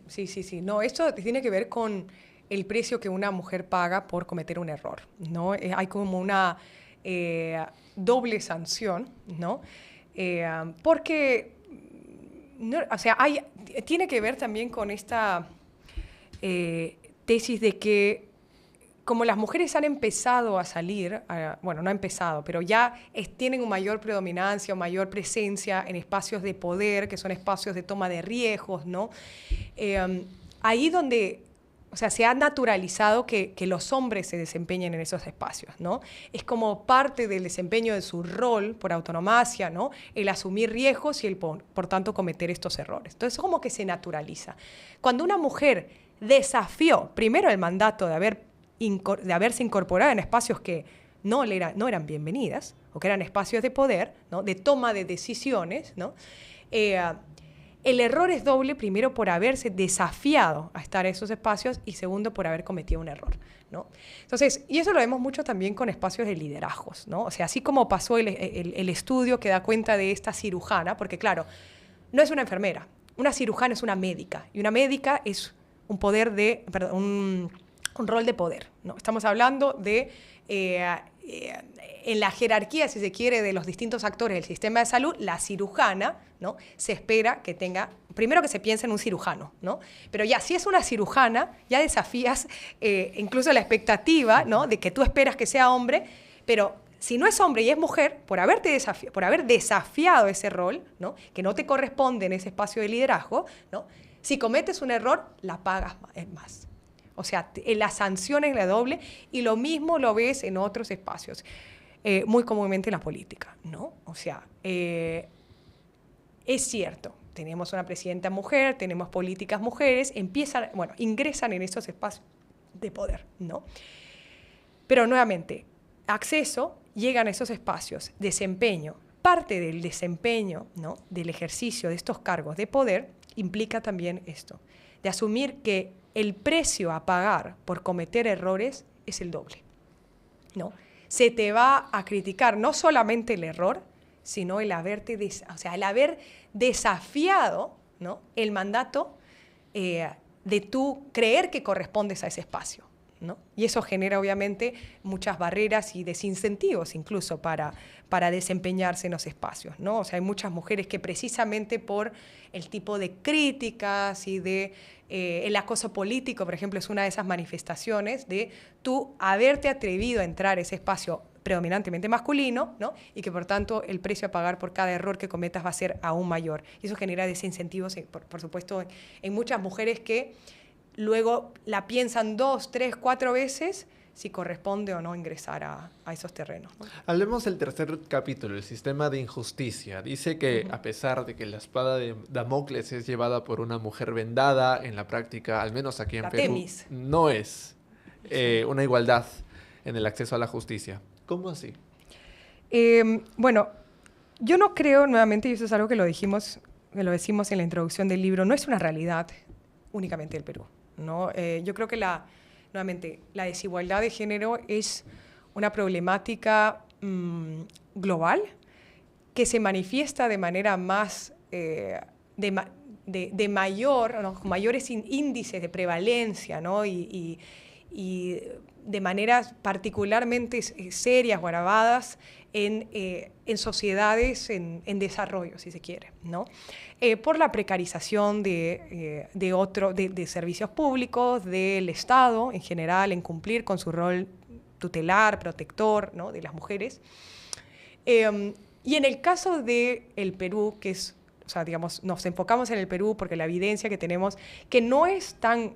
No, esto tiene que ver con el precio que una mujer paga por cometer un error, ¿no? Hay como una doble sanción, ¿no? Porque, no, o sea, tiene que ver también con esta tesis de que como las mujeres han empezado a salir, bueno, no ha empezado, pero ya tienen una mayor predominancia o mayor presencia en espacios de poder, que son espacios de toma de riesgos, ¿no? Ahí donde, o sea, se ha naturalizado que los hombres se desempeñen en esos espacios, ¿no? Es como parte del desempeño de su rol por autonomía, ¿no? El asumir riesgos y el, por tanto, cometer estos errores. Entonces, como que se naturaliza. Cuando una mujer desafió, primero, el mandato de haberse incorporado en espacios que no eran bienvenidas, o que eran espacios de poder, ¿no? De toma de decisiones, ¿no? El error es doble, primero por haberse desafiado a estar en esos espacios y segundo por haber cometido un error, ¿no? Entonces, y eso lo vemos mucho también con espacios de liderazgos, ¿no? O sea, así como pasó el estudio que da cuenta de esta cirujana, porque claro, no es una enfermera, una cirujana es una médica, y una médica es un rol de poder, ¿no? Estamos hablando de en la jerarquía, si se quiere, de los distintos actores del sistema de salud, la cirujana, ¿no? Se espera que tenga, primero que se piense en un cirujano, ¿no? Pero ya, si es una cirujana, ya desafías incluso la expectativa, ¿no? De que tú esperas que sea hombre, pero si no es hombre y es mujer, por haber desafiado ese rol, ¿no? Que no te corresponde en ese espacio de liderazgo, ¿no? Si cometes un error, la pagas más. O sea, la sanción es la doble, y lo mismo lo ves en otros espacios, muy comúnmente en la política, ¿no? O sea, es cierto, tenemos una presidenta mujer, tenemos políticas mujeres, ingresan en esos espacios de poder, ¿no? Pero nuevamente, acceso, llegan a esos espacios, desempeño, parte del desempeño, ¿no? Del ejercicio de estos cargos de poder implica también esto, de asumir que el precio a pagar por cometer errores es el doble, ¿no? Se te va a criticar no solamente el error, sino el haber desafiado, ¿no? El mandato de tú creer que correspondes a ese espacio, ¿no? Y eso genera obviamente muchas barreras y desincentivos incluso para desempeñarse en los espacios, ¿no? O sea, hay muchas mujeres que precisamente por el tipo de críticas y de el acoso político, por ejemplo, es una de esas manifestaciones de tú haberte atrevido a entrar a ese espacio predominantemente masculino, ¿no? Y que por tanto el precio a pagar por cada error que cometas va a ser aún mayor. Y eso genera desincentivos, por supuesto, en muchas mujeres que luego la piensan 2, 3, 4 veces si corresponde o no ingresar a esos terrenos, ¿no? Hablemos del tercer capítulo, el sistema de injusticia. Dice que a pesar de que la espada de Damocles es llevada por una mujer vendada, en la práctica, al menos aquí en Perú, Temis. no es una igualdad. en el acceso a la justicia. ¿Cómo así? Bueno, yo no creo, nuevamente, y eso es algo que lo decimos en la introducción del libro, no es una realidad únicamente del Perú, ¿no? Yo creo que nuevamente, la desigualdad de género es una problemática global que se manifiesta de manera más, de mayor, ¿no? Con mayores índices de prevalencia, ¿no? Y de maneras particularmente serias o agravadas en sociedades en desarrollo, si se quiere, ¿no? Por la precarización de servicios públicos, del Estado en general, en cumplir con su rol tutelar, protector, ¿no? De las mujeres. Y en el caso del Perú, que es, o sea, digamos, nos enfocamos en el Perú porque la evidencia que tenemos, que no es tan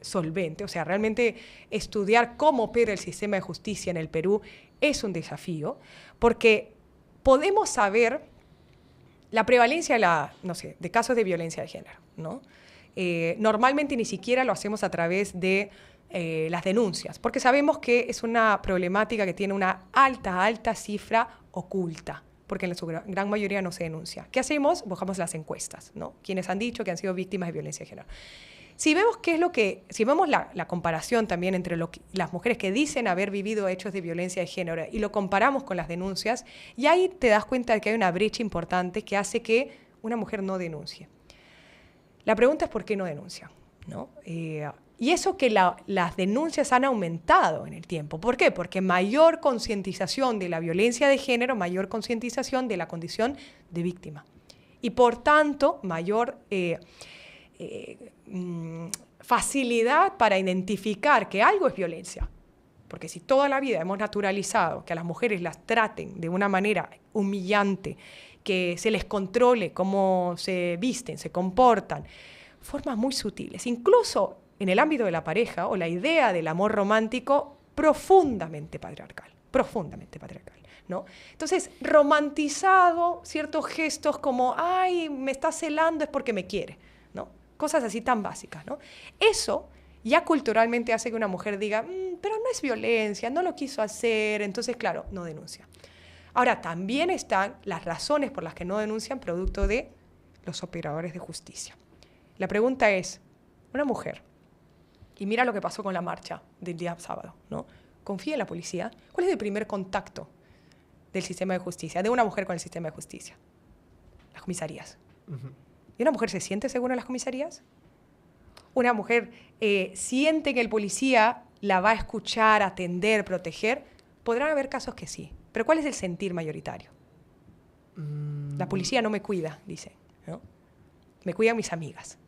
solvente, o sea, realmente estudiar cómo opera el sistema de justicia en el Perú es un desafío, porque podemos saber la prevalencia de casos de violencia de género, ¿no? Normalmente ni siquiera lo hacemos a través de las denuncias, porque sabemos que es una problemática que tiene una alta cifra oculta, porque en su gran mayoría no se denuncia. ¿Qué hacemos? Buscamos las encuestas, ¿no? Quienes han dicho que han sido víctimas de violencia de género. Si vemos si vemos la comparación también entre las mujeres que dicen haber vivido hechos de violencia de género y lo comparamos con las denuncias, y ahí te das cuenta de que hay una brecha importante que hace que una mujer no denuncie. La pregunta es ¿por qué no denuncia? ¿No? Y eso que las denuncias han aumentado en el tiempo. ¿Por qué? Porque mayor concientización de la violencia de género, mayor concientización de la condición de víctima. Y por tanto, mayor facilidad para identificar que algo es violencia. Porque si toda la vida hemos naturalizado que a las mujeres las traten de una manera humillante, que se les controle cómo se visten, se comportan, formas muy sutiles, incluso en el ámbito de la pareja o la idea del amor romántico profundamente patriarcal, ¿no? Entonces, romantizado ciertos gestos como, ay, me está celando es porque me quiere, ¿no? Cosas así tan básicas, ¿no? Eso ya culturalmente hace que una mujer diga, pero no es violencia, no lo quiso hacer, entonces, claro, no denuncia. Ahora, también están las razones por las que no denuncian producto de los operadores de justicia. La pregunta es, una mujer, y mira lo que pasó con la marcha del día sábado, ¿no? Confía en la policía. ¿Cuál es el primer contacto del sistema de justicia, de una mujer con el sistema de justicia? Las comisarías. Uh-huh. ¿Y una mujer se siente segura en las comisarías? ¿Una mujer siente que el policía la va a escuchar, atender, proteger? Podrán haber casos que sí. Pero ¿cuál es el sentir mayoritario? La policía no me cuida, dice, ¿no? Me cuidan mis amigas.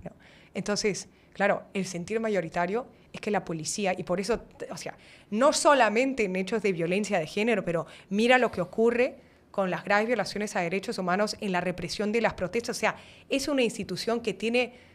¿No? Entonces, claro, el sentir mayoritario es que la policía, y por eso, o sea, no solamente en hechos de violencia de género, pero mira lo que ocurre con las graves violaciones a derechos humanos en la represión de las protestas. O sea, es una institución que tiene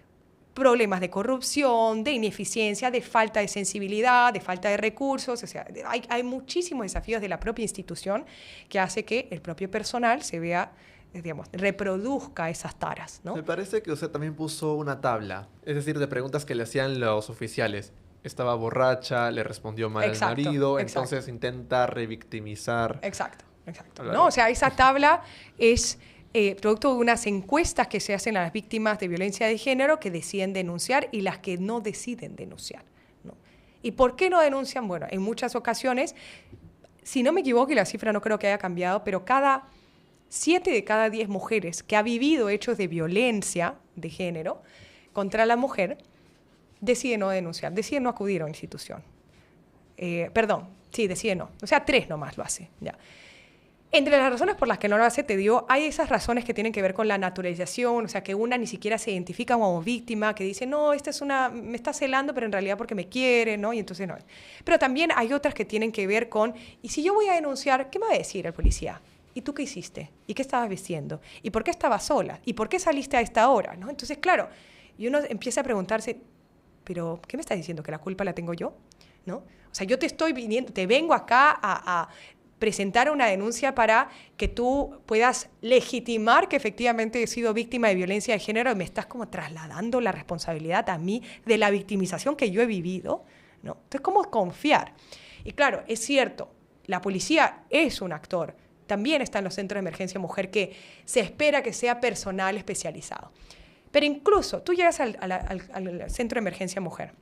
problemas de corrupción, de ineficiencia, de falta de sensibilidad, de falta de recursos. O sea, hay muchísimos desafíos de la propia institución que hace que el propio personal se vea, digamos, reproduzca esas taras, ¿no? Me parece que usted también puso una tabla, es decir, de preguntas que le hacían los oficiales. Estaba borracha, le respondió mal al marido, entonces intenta revictimizar. Exacto. ¿No? O sea, esa tabla es producto de unas encuestas que se hacen a las víctimas de violencia de género que deciden denunciar y las que no deciden denunciar, ¿no? ¿Y por qué no denuncian? Bueno, en muchas ocasiones, si no me equivoco, y la cifra no creo que haya cambiado, pero 7 de cada 10 mujeres que ha vivido hechos de violencia de género contra la mujer deciden no denunciar, deciden no acudir a una institución. Deciden no. O sea, 3 nomás lo hace, ya. Entre las razones por las que no lo hace, te digo, hay esas razones que tienen que ver con la naturalización, o sea, que una ni siquiera se identifica como víctima, que dice, no, me está celando, pero en realidad porque me quiere, ¿no? Y entonces no. Pero también hay otras que tienen que ver con, y si yo voy a denunciar, ¿qué me va a decir el policía? ¿Y tú qué hiciste? ¿Y qué estabas vestiendo? ¿Y por qué estabas sola? ¿Y por qué saliste a esta hora? ¿No? Entonces, claro, y uno empieza a preguntarse, ¿pero qué me estás diciendo? ¿Que la culpa la tengo yo? ¿No? O sea, yo te vengo acá a presentar una denuncia para que tú puedas legitimar que efectivamente he sido víctima de violencia de género y me estás como trasladando la responsabilidad a mí de la victimización que yo he vivido, ¿no? Entonces, ¿cómo confiar? Y claro, es cierto, la policía es un actor. También está en los centros de emergencia mujer que se espera que sea personal especializado. Pero incluso tú llegas al centro de emergencia mujer.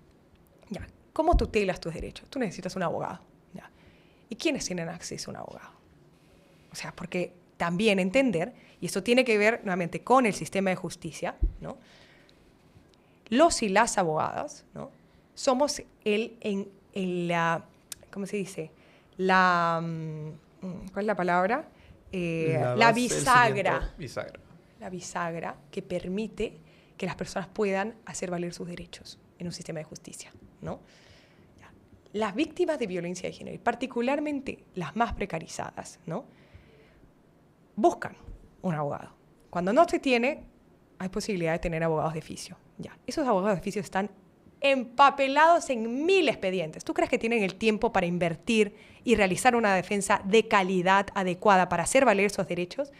Ya, ¿cómo tutelas tus derechos? Tú necesitas un abogado. Ya. ¿Y quiénes tienen acceso a un abogado? O sea, porque también entender, y esto tiene que ver nuevamente con el sistema de justicia, ¿no? Los y las abogadas, ¿no? Somos ¿cómo se dice? ¿Cuál es la palabra? La bisagra. La bisagra que permite que las personas puedan hacer valer sus derechos en un sistema de justicia, ¿no? Las víctimas de violencia de género, y particularmente las más precarizadas, ¿no? Buscan un abogado. Cuando no se tiene, hay posibilidad de tener abogados de oficio. Ya. Esos abogados de oficio están empapelados en 1000 expedientes. ¿Tú crees que tienen el tiempo para invertir y realizar una defensa de calidad adecuada para hacer valer esos derechos?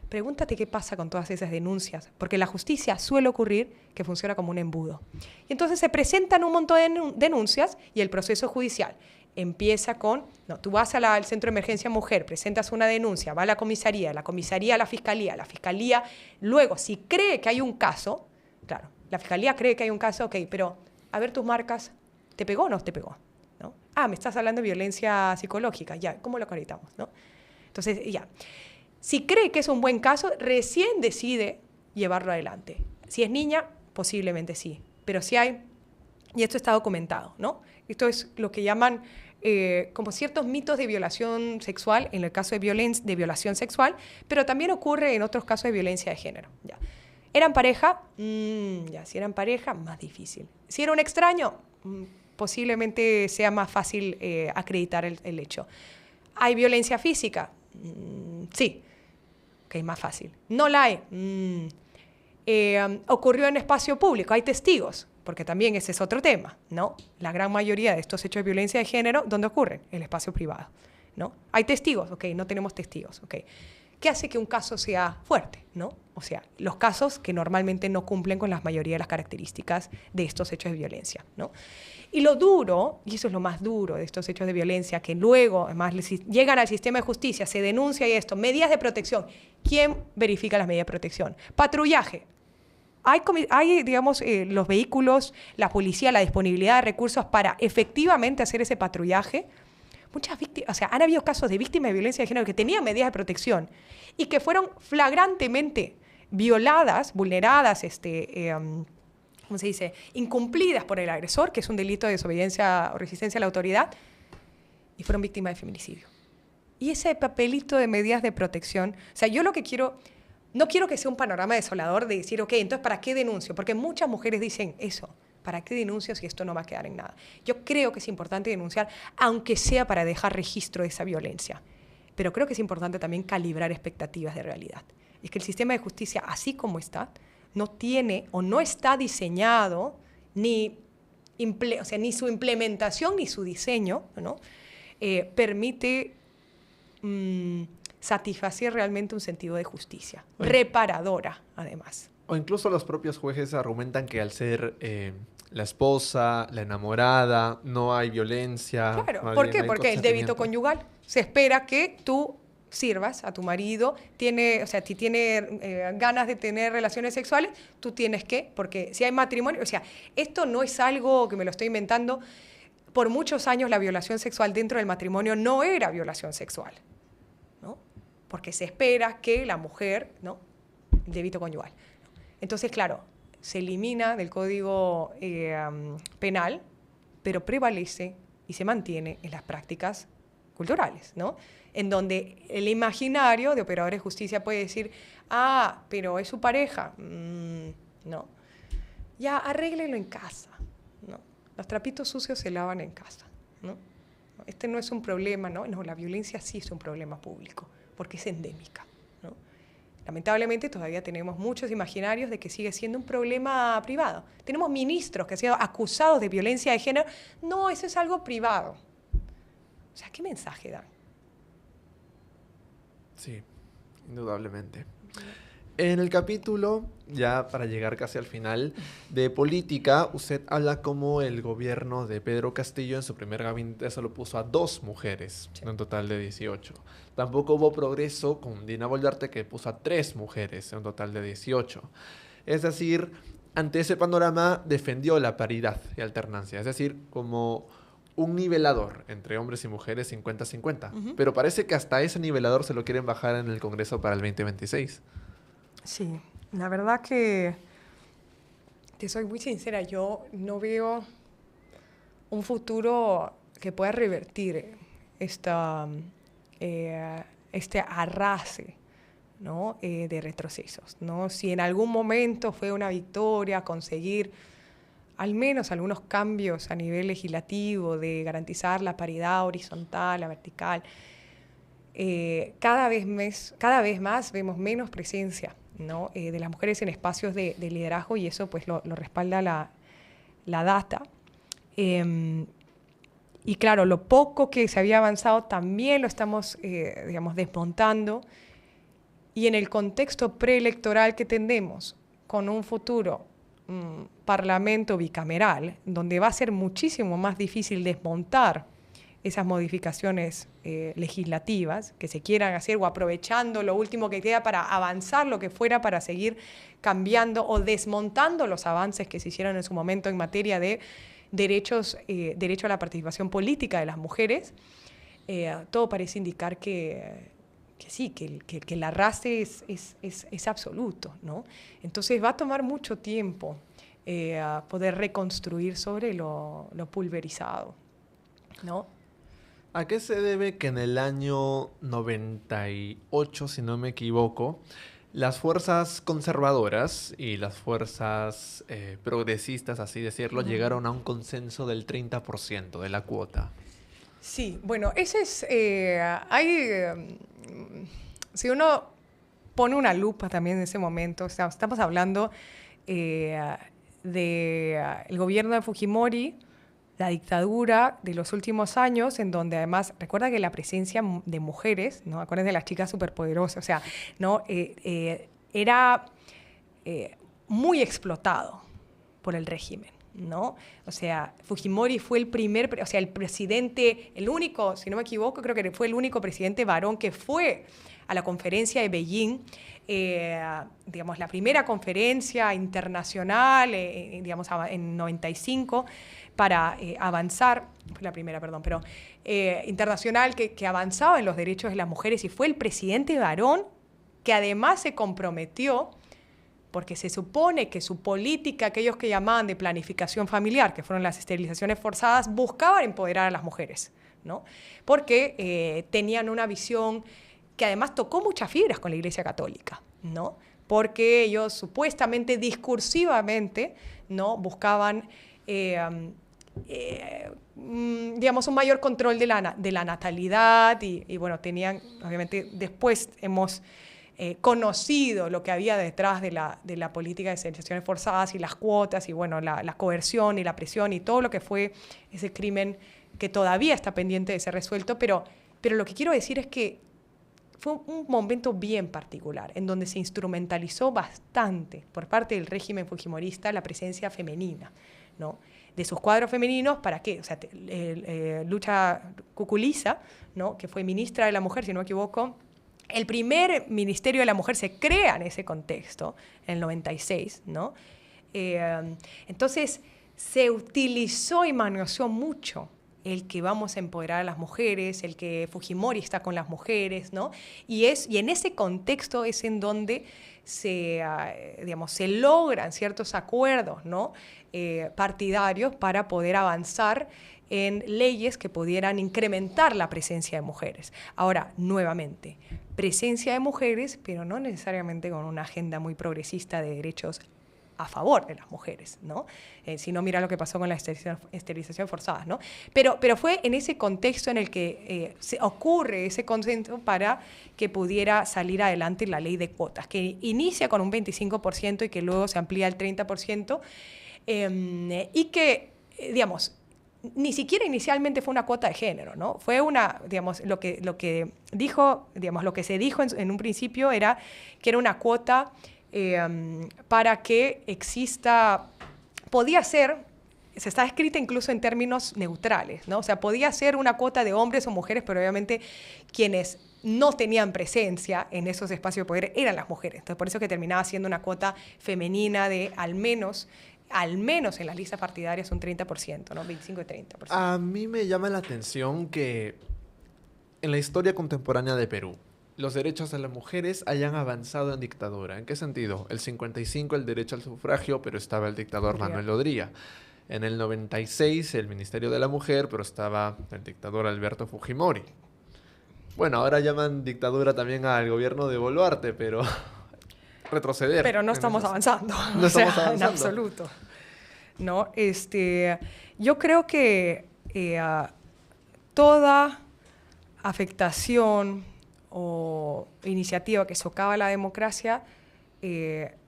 Pregúntate qué pasa con todas esas denuncias, porque la justicia suele ocurrir que funciona como un embudo. Y entonces se presentan un montón de denuncias y el proceso judicial empieza con, no, tú vas al centro de emergencia mujer, presentas una denuncia, va a la comisaría a la fiscalía, luego si cree que hay un caso, claro, la fiscalía cree que hay un caso, ok, pero a ver tus marcas, ¿te pegó o no te pegó? ¿No? Ah, me estás hablando de violencia psicológica, ya, ¿cómo lo acreditamos? ¿No? Entonces, ya. Si cree que es un buen caso, recién decide llevarlo adelante. Si es niña, posiblemente sí. Pero si hay, y esto está documentado, ¿no? Esto es lo que llaman como ciertos mitos de violación sexual, en el caso de violación sexual, pero también ocurre en otros casos de violencia de género. Ya. ¿Eran pareja? Ya, si eran pareja, más difícil. Si era un extraño, posiblemente sea más fácil acreditar el hecho. ¿Hay violencia física? Sí. Ok, más fácil. ¿No la hay? ¿Ocurrió en espacio público? ¿Hay testigos? Porque también ese es otro tema, ¿no? La gran mayoría de estos hechos de violencia de género, ¿dónde ocurren? En el espacio privado, ¿no? ¿Hay testigos? Ok, no tenemos testigos, ok. ¿Qué hace que un caso sea fuerte, ¿no? O sea, los casos que normalmente no cumplen con la mayoría de las características de estos hechos de violencia, ¿no? Y lo duro, y eso es lo más duro de estos hechos de violencia, que luego, además, llegan al sistema de justicia, se denuncia y esto, medidas de protección. ¿Quién verifica las medidas de protección? Patrullaje. Hay digamos, los vehículos, la policía, la disponibilidad de recursos para efectivamente hacer ese patrullaje. Muchas víctimas, o sea, han habido casos de víctimas de violencia de género que tenían medidas de protección y que fueron flagrantemente violadas, vulneradas, ¿cómo se dice? Incumplidas por el agresor, que es un delito de desobediencia o resistencia a la autoridad, y fueron víctimas de feminicidio. Y ese papelito de medidas de protección, o sea, yo lo que quiero, no quiero que sea un panorama desolador de decir, ok, entonces, ¿para qué denuncio? Porque muchas mujeres dicen eso. ¿Para qué denuncio si esto no va a quedar en nada? Yo creo que es importante denunciar, aunque sea para dejar registro de esa violencia. Pero creo que es importante también calibrar expectativas de realidad. Es que el sistema de justicia, así como está, no tiene o no está diseñado ni su implementación ni su diseño, ¿no? Permite satisfacer realmente un sentido de justicia, reparadora además. O incluso los propios jueces argumentan que al ser la esposa, la enamorada, no hay violencia. Claro, ¿por qué? Porque el débito conyugal. Se espera que tú sirvas a tu marido, o sea, si tiene ganas de tener relaciones sexuales, tú tienes que, porque si hay matrimonio, o sea, esto no es algo que me lo estoy inventando. Por muchos años la violación sexual dentro del matrimonio no era violación sexual, ¿no? Porque se espera que la mujer, ¿no? El débito conyugal. Entonces, claro, se elimina del Código Penal, pero prevalece y se mantiene en las prácticas culturales, ¿no? En donde el imaginario de operadores de justicia puede decir, ah, pero es su pareja. No. Ya, arréglelo en casa, ¿no? Los trapitos sucios se lavan en casa, ¿no? Este no es un problema, ¿no? No, la violencia sí es un problema público, porque es endémica, ¿no? Lamentablemente todavía tenemos muchos imaginarios de que sigue siendo un problema privado. Tenemos ministros que han sido acusados de violencia de género. No, eso es algo privado. O sea, ¿qué mensaje dan? Sí, indudablemente. En el capítulo, ya para llegar casi al final, de política, usted habla como el gobierno de Pedro Castillo en su primer gabinete solo puso a 2 mujeres, Sí. de un total de 18. Tampoco hubo progreso con Dina Boluarte, que puso a 3 mujeres, en un total de 18. Es decir, ante ese panorama defendió la paridad y alternancia, es decir, como un nivelador entre hombres y mujeres 50-50. Ujú. Pero parece que hasta ese nivelador se lo quieren bajar en el Congreso para el 2026. Sí, la verdad que, te soy muy sincera, yo no veo un futuro que pueda revertir esta, este arrase, ¿no? De retrocesos, ¿no? Si en algún momento fue una victoria conseguir al menos algunos cambios a nivel legislativo de garantizar la paridad horizontal, la vertical, cada vez más vemos menos presencia, ¿no? De las mujeres en espacios de liderazgo, y eso pues lo respalda la data. Y claro, lo poco que se había avanzado también lo estamos, digamos, desmontando. Y en el contexto preelectoral que tendemos, con un futuro parlamento bicameral, donde va a ser muchísimo más difícil desmontar esas modificaciones legislativas que se quieran hacer, o aprovechando lo último que queda para avanzar lo que fuera, para seguir cambiando o desmontando los avances que se hicieron en su momento en materia de derecho a la participación política de las mujeres. Todo parece indicar que sí, que el arrastre es absoluto, ¿no? Entonces va a tomar mucho tiempo poder reconstruir sobre lo pulverizado, ¿no? ¿A qué se debe que en el año 98, si no me equivoco, las fuerzas conservadoras y las fuerzas progresistas, así decirlo, llegaron a un consenso del 30% de la cuota? Sí, bueno, ese es... si uno pone una lupa también en ese momento, o sea, estamos hablando del gobierno de Fujimori, la dictadura de los últimos años, en donde además, recuerda que la presencia de mujeres, ¿no? Acuérdense de las chicas superpoderosas, o sea, ¿no? Era muy explotado por el régimen, ¿no? O sea, Fujimori fue el presidente, el único, si no me equivoco, creo que fue el único presidente varón que fue a la conferencia de Beijing, digamos, la primera conferencia internacional, digamos, en 95, para avanzar, fue la primera, perdón, pero internacional que avanzaba en los derechos de las mujeres, y fue el presidente varón que además se comprometió, porque se supone que su política, aquellos que llamaban de planificación familiar, que fueron las esterilizaciones forzadas, buscaban empoderar a las mujeres, ¿no? Porque tenían una visión que además tocó muchas fibras con la Iglesia Católica, ¿no? Porque ellos supuestamente, discursivamente, ¿no? Buscaban digamos, un mayor control de la natalidad y bueno, tenían, obviamente, después hemos conocido lo que había detrás de la política de esterilizaciones forzadas y las cuotas y bueno, la coerción y la presión y todo lo que fue ese crimen que todavía está pendiente de ser resuelto, pero lo que quiero decir es que fue un momento bien particular, en donde se instrumentalizó bastante por parte del régimen fujimorista la presencia femenina, ¿no? De sus cuadros femeninos, ¿para qué? O sea, Lucha Cuculiza, ¿no? Que fue ministra de la Mujer, si no me equivoco. El primer Ministerio de la Mujer se crea en ese contexto, en el 96, ¿no? Entonces, se utilizó y manoseó mucho el que vamos a empoderar a las mujeres, el que Fujimori está con las mujeres, ¿no? Y en ese contexto es en donde digamos, se logran ciertos acuerdos, ¿no? Partidarios para poder avanzar en leyes que pudieran incrementar la presencia de mujeres. Ahora, nuevamente, presencia de mujeres, pero no necesariamente con una agenda muy progresista de derechos a favor de las mujeres, ¿no? Si no, mira lo que pasó con la esterilización forzada, ¿no? Pero fue en ese contexto en el que se ocurre ese consenso para que pudiera salir adelante la ley de cuotas, que inicia con un 25% y que luego se amplía al 30%, y que, digamos, ni siquiera inicialmente fue una cuota de género, ¿no? Fue una, digamos, lo que dijo, digamos, lo que se dijo en un principio era que era una cuota para que exista, podía ser, se está escrita incluso en términos neutrales, ¿no? O sea, podía ser una cuota de hombres o mujeres, pero obviamente quienes no tenían presencia en esos espacios de poder eran las mujeres. Entonces, por eso que terminaba siendo una cuota femenina de al menos en las listas partidarias un 30%, ¿no? 25 y 30%. A mí me llama la atención que en la historia contemporánea de Perú, los derechos de las mujeres hayan avanzado en dictadura. ¿En qué sentido? El 55 el derecho al sufragio, pero estaba el dictador Manuel Odría. En el 96 el Ministerio de la Mujer, pero estaba el dictador Alberto Fujimori. Bueno, ahora llaman dictadura también al gobierno de Boluarte, pero retroceder. Pero no estamos avanzando. No estamos avanzando. En absoluto. No, yo creo que toda afectación o iniciativa que socava la democracia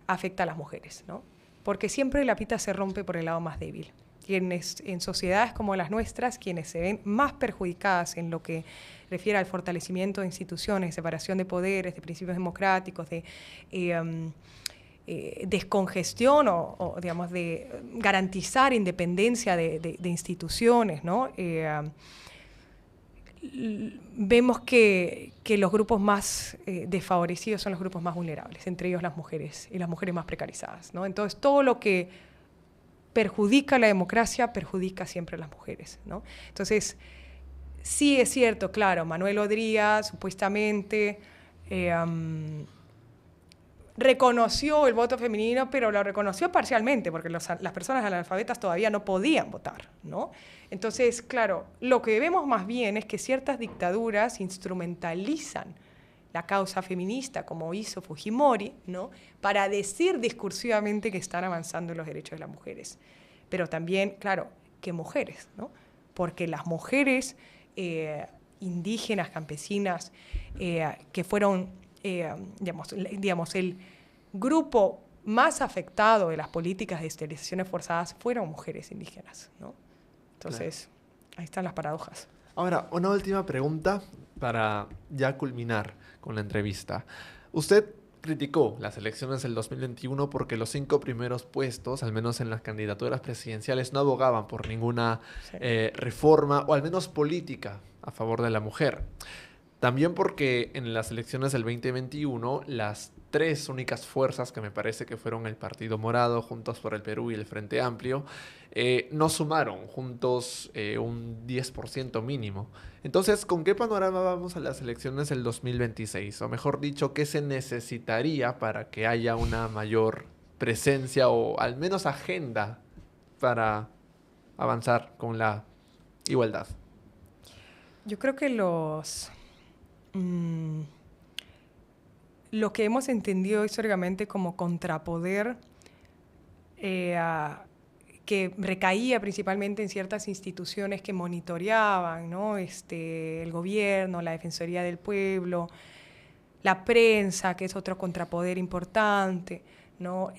afecta a las mujeres, ¿no? Porque siempre la pita se rompe por el lado más débil. Quienes en sociedades como las nuestras, quienes se ven más perjudicadas en lo que refiere al fortalecimiento de instituciones, de separación de poderes, de principios democráticos, de descongestión o, digamos, de garantizar independencia de instituciones, ¿no? Vemos que los grupos más desfavorecidos son los grupos más vulnerables, entre ellos las mujeres y las mujeres más precarizadas, ¿no? Entonces, todo lo que perjudica la democracia perjudica siempre a las mujeres, ¿no? Entonces, sí es cierto, claro, Manuel Odría supuestamente reconoció el voto femenino, pero lo reconoció parcialmente, porque las personas analfabetas todavía no podían votar, ¿no? Entonces, claro, lo que vemos más bien es que ciertas dictaduras instrumentalizan la causa feminista, como hizo Fujimori, ¿no? Para decir discursivamente que están avanzando en los derechos de las mujeres. Pero también, claro, ¿qué mujeres, no? Porque las mujeres indígenas, campesinas, que fueron, digamos, el grupo más afectado de las políticas de esterilizaciones forzadas fueron mujeres indígenas, ¿no? Entonces, claro, ahí están las paradojas. Ahora, una última pregunta para ya culminar con la entrevista. Usted criticó las elecciones del 2021 porque los 5 primeros puestos, al menos en las candidaturas presidenciales, no abogaban por ninguna reforma o al menos política a favor de la mujer. También porque en las elecciones del 2021 las 3 únicas fuerzas que me parece que fueron el Partido Morado, Juntos por el Perú y el Frente Amplio, no sumaron juntos un 10% mínimo. Entonces, ¿con qué panorama vamos a las elecciones del 2026? O mejor dicho, ¿qué se necesitaría para que haya una mayor presencia o al menos agenda para avanzar con la igualdad? Yo creo que lo que hemos entendido históricamente como contrapoder que recaía principalmente en ciertas instituciones que monitoreaban, ¿no? El gobierno, la Defensoría del Pueblo, la prensa, que es otro contrapoder importante, ¿no?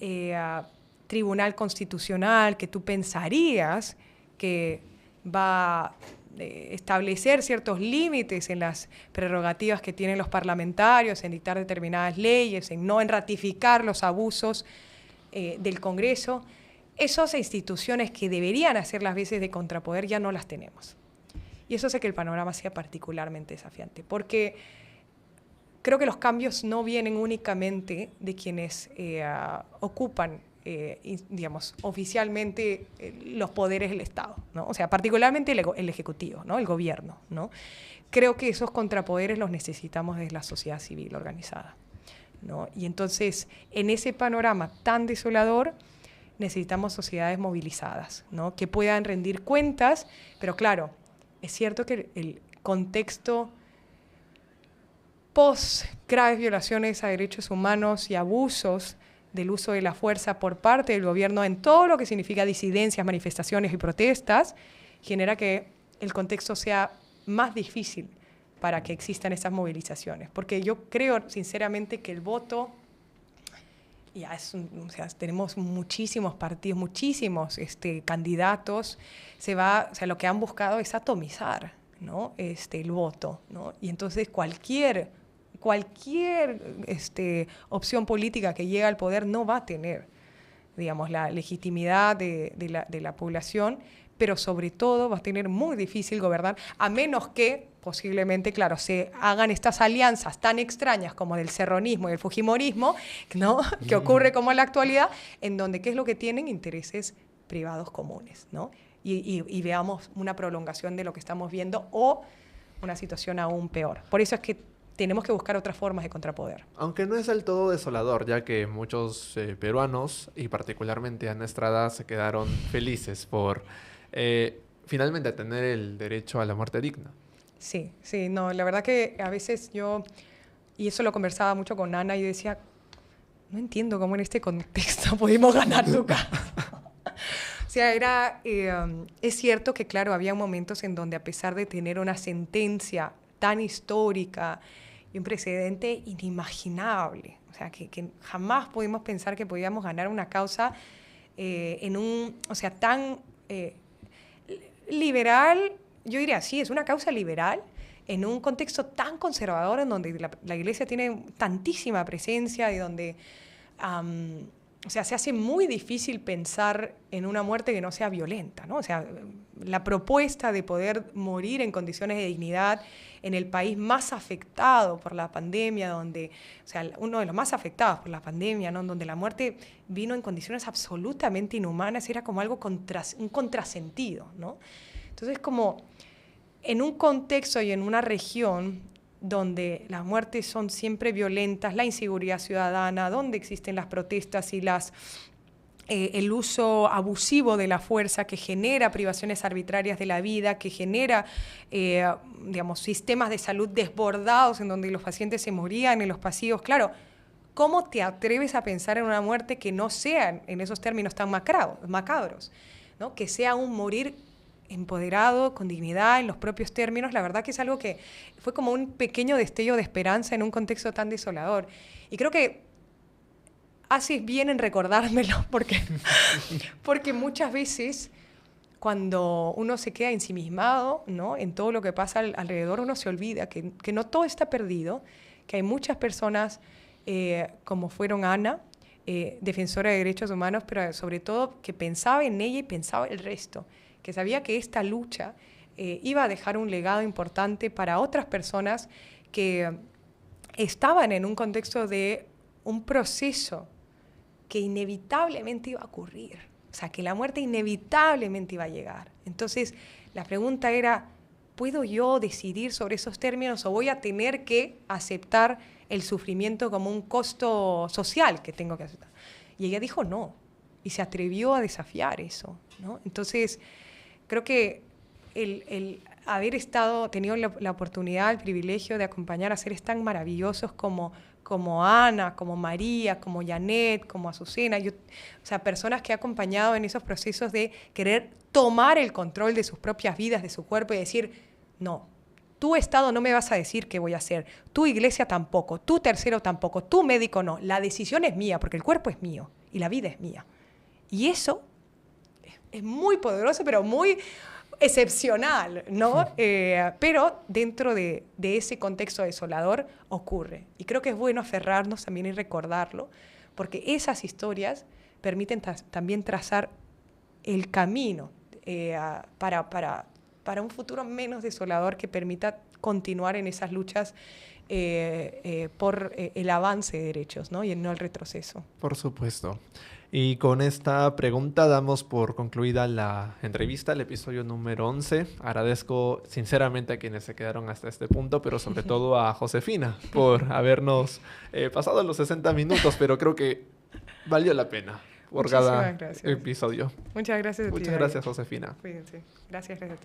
Tribunal Constitucional, que tú pensarías que va a establecer ciertos límites en las prerrogativas que tienen los parlamentarios, en dictar determinadas leyes, en ratificar los abusos del Congreso. Esas instituciones que deberían hacer las veces de contrapoder ya no las tenemos. Y eso hace que el panorama sea particularmente desafiante, porque creo que los cambios no vienen únicamente de quienes ocupan, digamos, oficialmente los poderes del Estado, ¿no? O sea, particularmente el Ejecutivo, ¿no? El gobierno, ¿no? Creo que esos contrapoderes los necesitamos desde la sociedad civil organizada, ¿no? Y entonces, en ese panorama tan desolador, necesitamos sociedades movilizadas, ¿no? Que puedan rendir cuentas, pero claro, es cierto que el contexto post graves violaciones a derechos humanos y abusos del uso de la fuerza por parte del gobierno en todo lo que significa disidencias, manifestaciones y protestas, genera que el contexto sea más difícil para que existan esas movilizaciones. Porque yo creo sinceramente que el voto o sea, tenemos muchísimos partidos, muchísimos candidatos. O sea, lo que han buscado es atomizar, ¿no? El voto, ¿no? Y entonces cualquier opción política que llegue al poder no va a tener, digamos, la legitimidad de la población, pero sobre todo va a tener muy difícil gobernar, a menos que posiblemente, claro, se hagan estas alianzas tan extrañas como del serronismo y el fujimorismo, ¿no? Que ocurre como en la actualidad, en donde, ¿qué es lo que tienen? Intereses privados comunes, ¿no? Y veamos una prolongación de lo que estamos viendo o una situación aún peor. Por eso es que tenemos que buscar otras formas de contrapoder. Aunque no es del todo desolador, ya que muchos peruanos, y particularmente Ana Estrada, se quedaron felices por finalmente tener el derecho a la muerte digna. Sí, no, la verdad que a veces y eso lo conversaba mucho con Ana, y decía, no entiendo cómo en este contexto pudimos ganar tu caso. O sea, es cierto que, claro, había momentos en donde, a pesar de tener una sentencia tan histórica y un precedente inimaginable, o sea, que jamás pudimos pensar que podíamos ganar una causa tan liberal. Yo diría, sí, es una causa liberal en un contexto tan conservador, en donde la Iglesia tiene tantísima presencia y donde se hace muy difícil pensar en una muerte que no sea violenta, ¿no? O sea, la propuesta de poder morir en condiciones de dignidad en el país más afectado por la pandemia, uno de los más afectados por la pandemia, ¿no? Donde la muerte vino en condiciones absolutamente inhumanas, era como algo un contrasentido, ¿no? Entonces, como en un contexto y en una región donde las muertes son siempre violentas, la inseguridad ciudadana, donde existen las protestas y el uso abusivo de la fuerza, que genera privaciones arbitrarias de la vida, que genera, sistemas de salud desbordados en donde los pacientes se morían en los pasillos. Claro, ¿cómo te atreves a pensar en una muerte que no sea en esos términos tan macabros, ¿no? Que sea un morir empoderado, con dignidad, en los propios términos? La verdad que es algo que fue como un pequeño destello de esperanza en un contexto tan desolador. Y creo que haces bien en recordármelo, porque muchas veces cuando uno se queda ensimismado, ¿no?, en todo lo que pasa alrededor, uno se olvida que no todo está perdido, que hay muchas personas, como fueron Ana, defensora de derechos humanos, pero sobre todo que pensaba en ella y pensaba el resto, que sabía que esta lucha iba a dejar un legado importante para otras personas que estaban en un contexto de un proceso que inevitablemente iba a ocurrir. O sea, que la muerte inevitablemente iba a llegar. Entonces, la pregunta era, ¿puedo yo decidir sobre esos términos o voy a tener que aceptar el sufrimiento como un costo social que tengo que aceptar? Y ella dijo no, y se atrevió a desafiar eso, ¿no? Entonces, creo que el haber tenido la oportunidad, el privilegio de acompañar a seres tan maravillosos como Ana, como María, como Janet, como Azucena, personas que he acompañado en esos procesos de querer tomar el control de sus propias vidas, de su cuerpo, y decir, no, tu Estado no me vas a decir qué voy a hacer, tu iglesia tampoco, tu tercero tampoco, tu médico no, la decisión es mía, porque el cuerpo es mío y la vida es mía. Y eso es muy poderoso, pero muy excepcional, ¿no? Pero dentro de ese contexto desolador ocurre. Y creo que es bueno aferrarnos también y recordarlo, porque esas historias permiten también trazar el camino para un futuro menos desolador, que permita continuar en esas luchas por el avance de derechos, ¿no? Y no el retroceso. Por supuesto. Y con esta pregunta damos por concluida la entrevista, el episodio número 11. Agradezco sinceramente a quienes se quedaron hasta este punto, pero sobre todo a Josefina por habernos pasado los 60 minutos, pero creo que valió la pena por cada episodio. Muchas gracias a ti. Muchas gracias, Josefina. Cuídense. Gracias a todos.